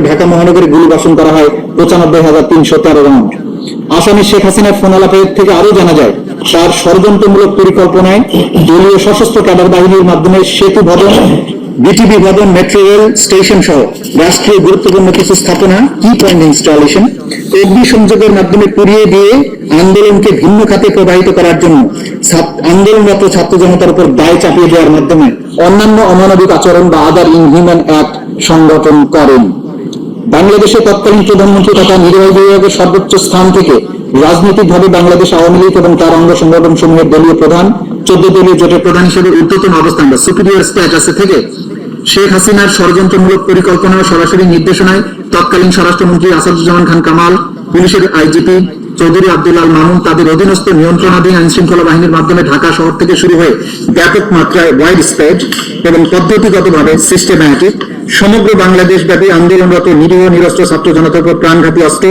ঢাকা মহানগরে গুলি বর্ষণ করা হয় 95,313 রাউন্ড। আসামি শেখ হাসিনার ফোন আলাপের থেকে আরো জানা যায় তার ষড়যন্ত্রমূলক পরিকল্পনায় দলীয় সশস্ত্র ক্যাডার বাহিনীর মাধ্যমে সেতু ভবন, বিটিবি ভবন, মেট্রো রেল স্টেশন সহ রাষ্ট্রীয় গুরুত্বপূর্ণ কিছু স্থাপনা কি পয়েন্ট ইনস্টলেশন অগ্নিসংযোগের মাধ্যমে পুড়িয়ে দিয়ে আন্দোলনকে ভিন্ন খাতে প্রবাহিত করার জন্য আন্দোলনরত ছাত্র জনতার উপর দায় চাপিয়ে দেওয়ার মাধ্যমে অন্যান্য অমানবিক আচরণ বা আদার ইনহিউম্যান অ্যাক্ট সংগঠন করেন। বাংলাদেশের তৎকালীন প্রধানমন্ত্রী তথা নির্বাহী বিভাগের সর্বোচ্চ স্থান থেকে রাজনৈতিকভাবে বাংলাদেশ আওয়ামী লীগ এবং তার অঙ্গ সংগঠন সমূহের দলীয় প্রধান, 14 দলীয় জোটের প্রধান হিসেবে ঊর্ধ্বতন অবস্থান বা সুপিরিয়র স্ট্যাটাসে থেকে শেখ হাসিনার ষড়যন্ত্রমূলক পরিকল্পনা ও সরাসরি নির্দেশনায় তৎকালীন স্বরাষ্ট্রমন্ত্রী আসাদুজ্জামান খান কামাল, পুলিশের আইজিপি চৌধুরী আব্দুল্লাহ মামুন তাদের অধীনস্থ নিয়ন্ত্রণাধীন আইন শৃঙ্খলা বাহিনীর মাধ্যমে ঢাকা শহর থেকে শুরু হয়ে ব্যাপক মাত্রায় ওয়াইড স্প্রেড এবং পদ্ধতিগতভাবে সিস্টেম্যাটিক সমগ্র বাংলাদেশ ব্যাপী আন্দোলনরত নিরীহ নিরস্ত্র ছাত্র জনতার উপর প্রাণঘাতী অস্ত্র,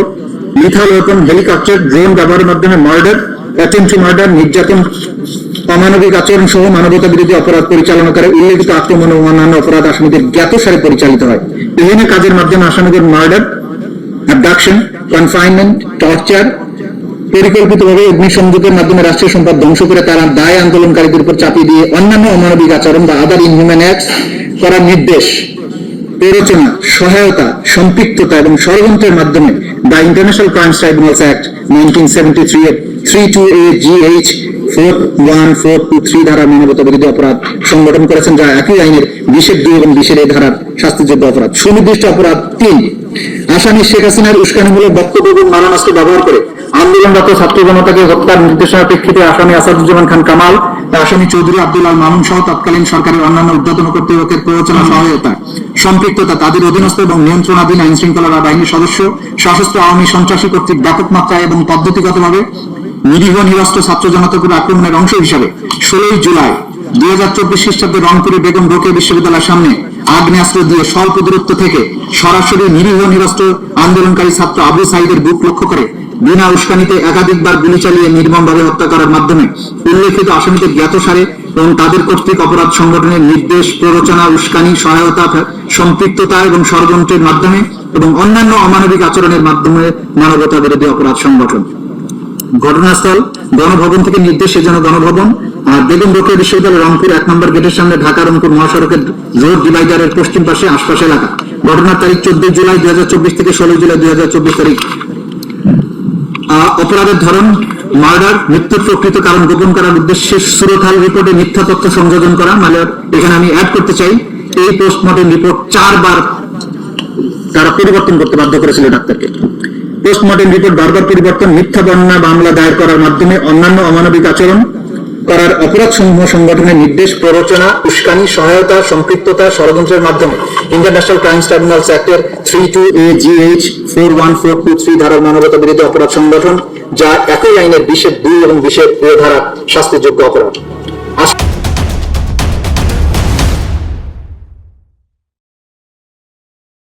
লিথাল ওয়েপন, হেলিকপ্টার, ড্রোন ব্যবহারের মাধ্যমে মার্ডার, অ্যাটেম্পট টু মার্ডার, নির্যাতন, অমানবিক আচরণ সহ মানবতা বিরোধী অপরাধ পরিচালনা করে উল্লেখিত আক্রমণ ও অন্যান্য অপরাধ আসামিদের জ্ঞাতসারে পরিচালিত হয়। বিভিন্ন কাজের মাধ্যমে আসামিদের মার্ডার, অ্যাবডাকশন, কনফাইনমেন্ট, টর্চার, পরিকল্পিতভাবে অগ্নিসংযোগের মাধ্যমে রাষ্ট্রীয় সম্পদ ধ্বংস করে তারা দায় আন্দোলনকারীদের উপর চাপিয়ে দিয়ে অন্যান্য অমানবিক আচরণ বা আদার ইনহিউম্যান অ্যাক্টস করার নির্দেশ, প্ররোচনা, সহায়তা, সম্পৃক্ততা এবং ষড়যন্ত্রের মাধ্যমে the international crimes tribunals act 1973 এর 32A GH 41423 ধারা মানবতা বিরোধী অপরাধ সংগঠন করেছেন, যা একই আইনের 20(2) এবং 20(a) ধারার শাস্তিযোগ্য অপরাধ। সুনির্দিষ্ট অপরাধ 3, আসামি শেখ হাসিনার উস্কানিমূলক বক্তব্য এবং মারণাস্ত্র ব্যবহার করে আন্দোলনরত ছাত্র জনতাকে হত্যার নির্দেশনার প্রেক্ষিতে আসামি আসাদুজ্জামান খান কামাল, আসামি চৌধুরী আব্দুল আল মামুন সহ তৎকালীন সরকারের অন্যান্য ঊর্ধ্বতন কর্তৃপক্ষের প্ররোচনা, সহায়তা, সম্পৃক্ততা, তাদের অধীনস্থ এবং নিয়ন্ত্রণাধীন আইন শৃঙ্খলা বাহিনীর সদস্য, সশস্ত্র আওয়ামী সন্ত্রাসী কর্তৃক ব্যাপক মাত্রায় এবং পদ্ধতিগতভাবে নিরীহ নিরস্ত্র ছাত্র জনতার উপর আক্রমণের অংশ হিসাবে 16 জুলাই 2024 খ্রিস্টাব্দে রংপুরে বেগম রোকেয়া বিশ্ববিদ্যালয়ের সামনে আগ্নেয়াস্ত্র দিয়ে স্বল্প দূরত্ব থেকে সরাসরি নিরীহ নিরস্ত্র আন্দোলনকারী ছাত্র আবু সাইদের বুক লক্ষ্য করে বিনা উস্কানিতে একাধিকবার গুলি চালিয়ে নির্মমভাবে হত্যা করার মাধ্যমে উল্লেখিত আসামিদের জ্ঞাতসারে এবং তাদের কর্তৃক অপরাধ সংগঠনের নির্দেশ, প্ররোচনা, উস্কানি, সহায়তা, সম্পৃক্ততা এবং ষড়যন্ত্রের মাধ্যমে এবং অন্যান্য অমানবিক আচরণের মাধ্যমে মানবতা বিরোধী অপরাধ সংগঠন। ঘটনাস্থল গণভবন থেকে নির্দেশ, সেজন্য গণভবন, আর বেগম রোকেয়া বিশ্ববিদ্যালয় রংপুর 1 নম্বর গেটের সামনে ঢাকা রংপুর মহাসড়কের রোড ডিভাইডারের পশ্চিম পাশে আশপাশ এলাকা। ঘটনার তারিখ 14 জুলাই 2024 থেকে 16 জুলাই 2024 তারিখ। অপরাধের ধরন মার্ডার, মৃত্যুর প্রকৃত কারণ গোপন করার উদ্দেশ্যে সুরতহাল রিপোর্টে মিথ্যা তথ্য সংযোজন করা। মানে এখানে আমি অ্যাড করতে চাই, এই পোস্টমর্টেম রিপোর্ট 4 বার তারা পরিবর্তন করতে বাধ্য করেছিল ডাক্তারকে। পোস্টমর্টেম রিপোর্ট বারবার পরিবর্তন, মিথ্যা বর্ণনা মামলা দায়ের করার মাধ্যমে অন্যান্য অমানবিক আচরণ করার অপরাধ সমূহ সংগঠনের নির্দেশ, প্ররোচনা, উস্কানি, সহায়তা, সম্পৃক্ততা, ষড়যন্ত্রের মাধ্যমে ইন্টারন্যাশনাল ক্রাইমস ট্রাইব্যুনালস অ্যাক্টের 32A GH 41423 ধারার মানবতা বিরোধী অপরাধ সংগঠন, যা একই আইনের 20(2) এবং 20(a) ধারা শাস্তিযোগ্য অপরাধ।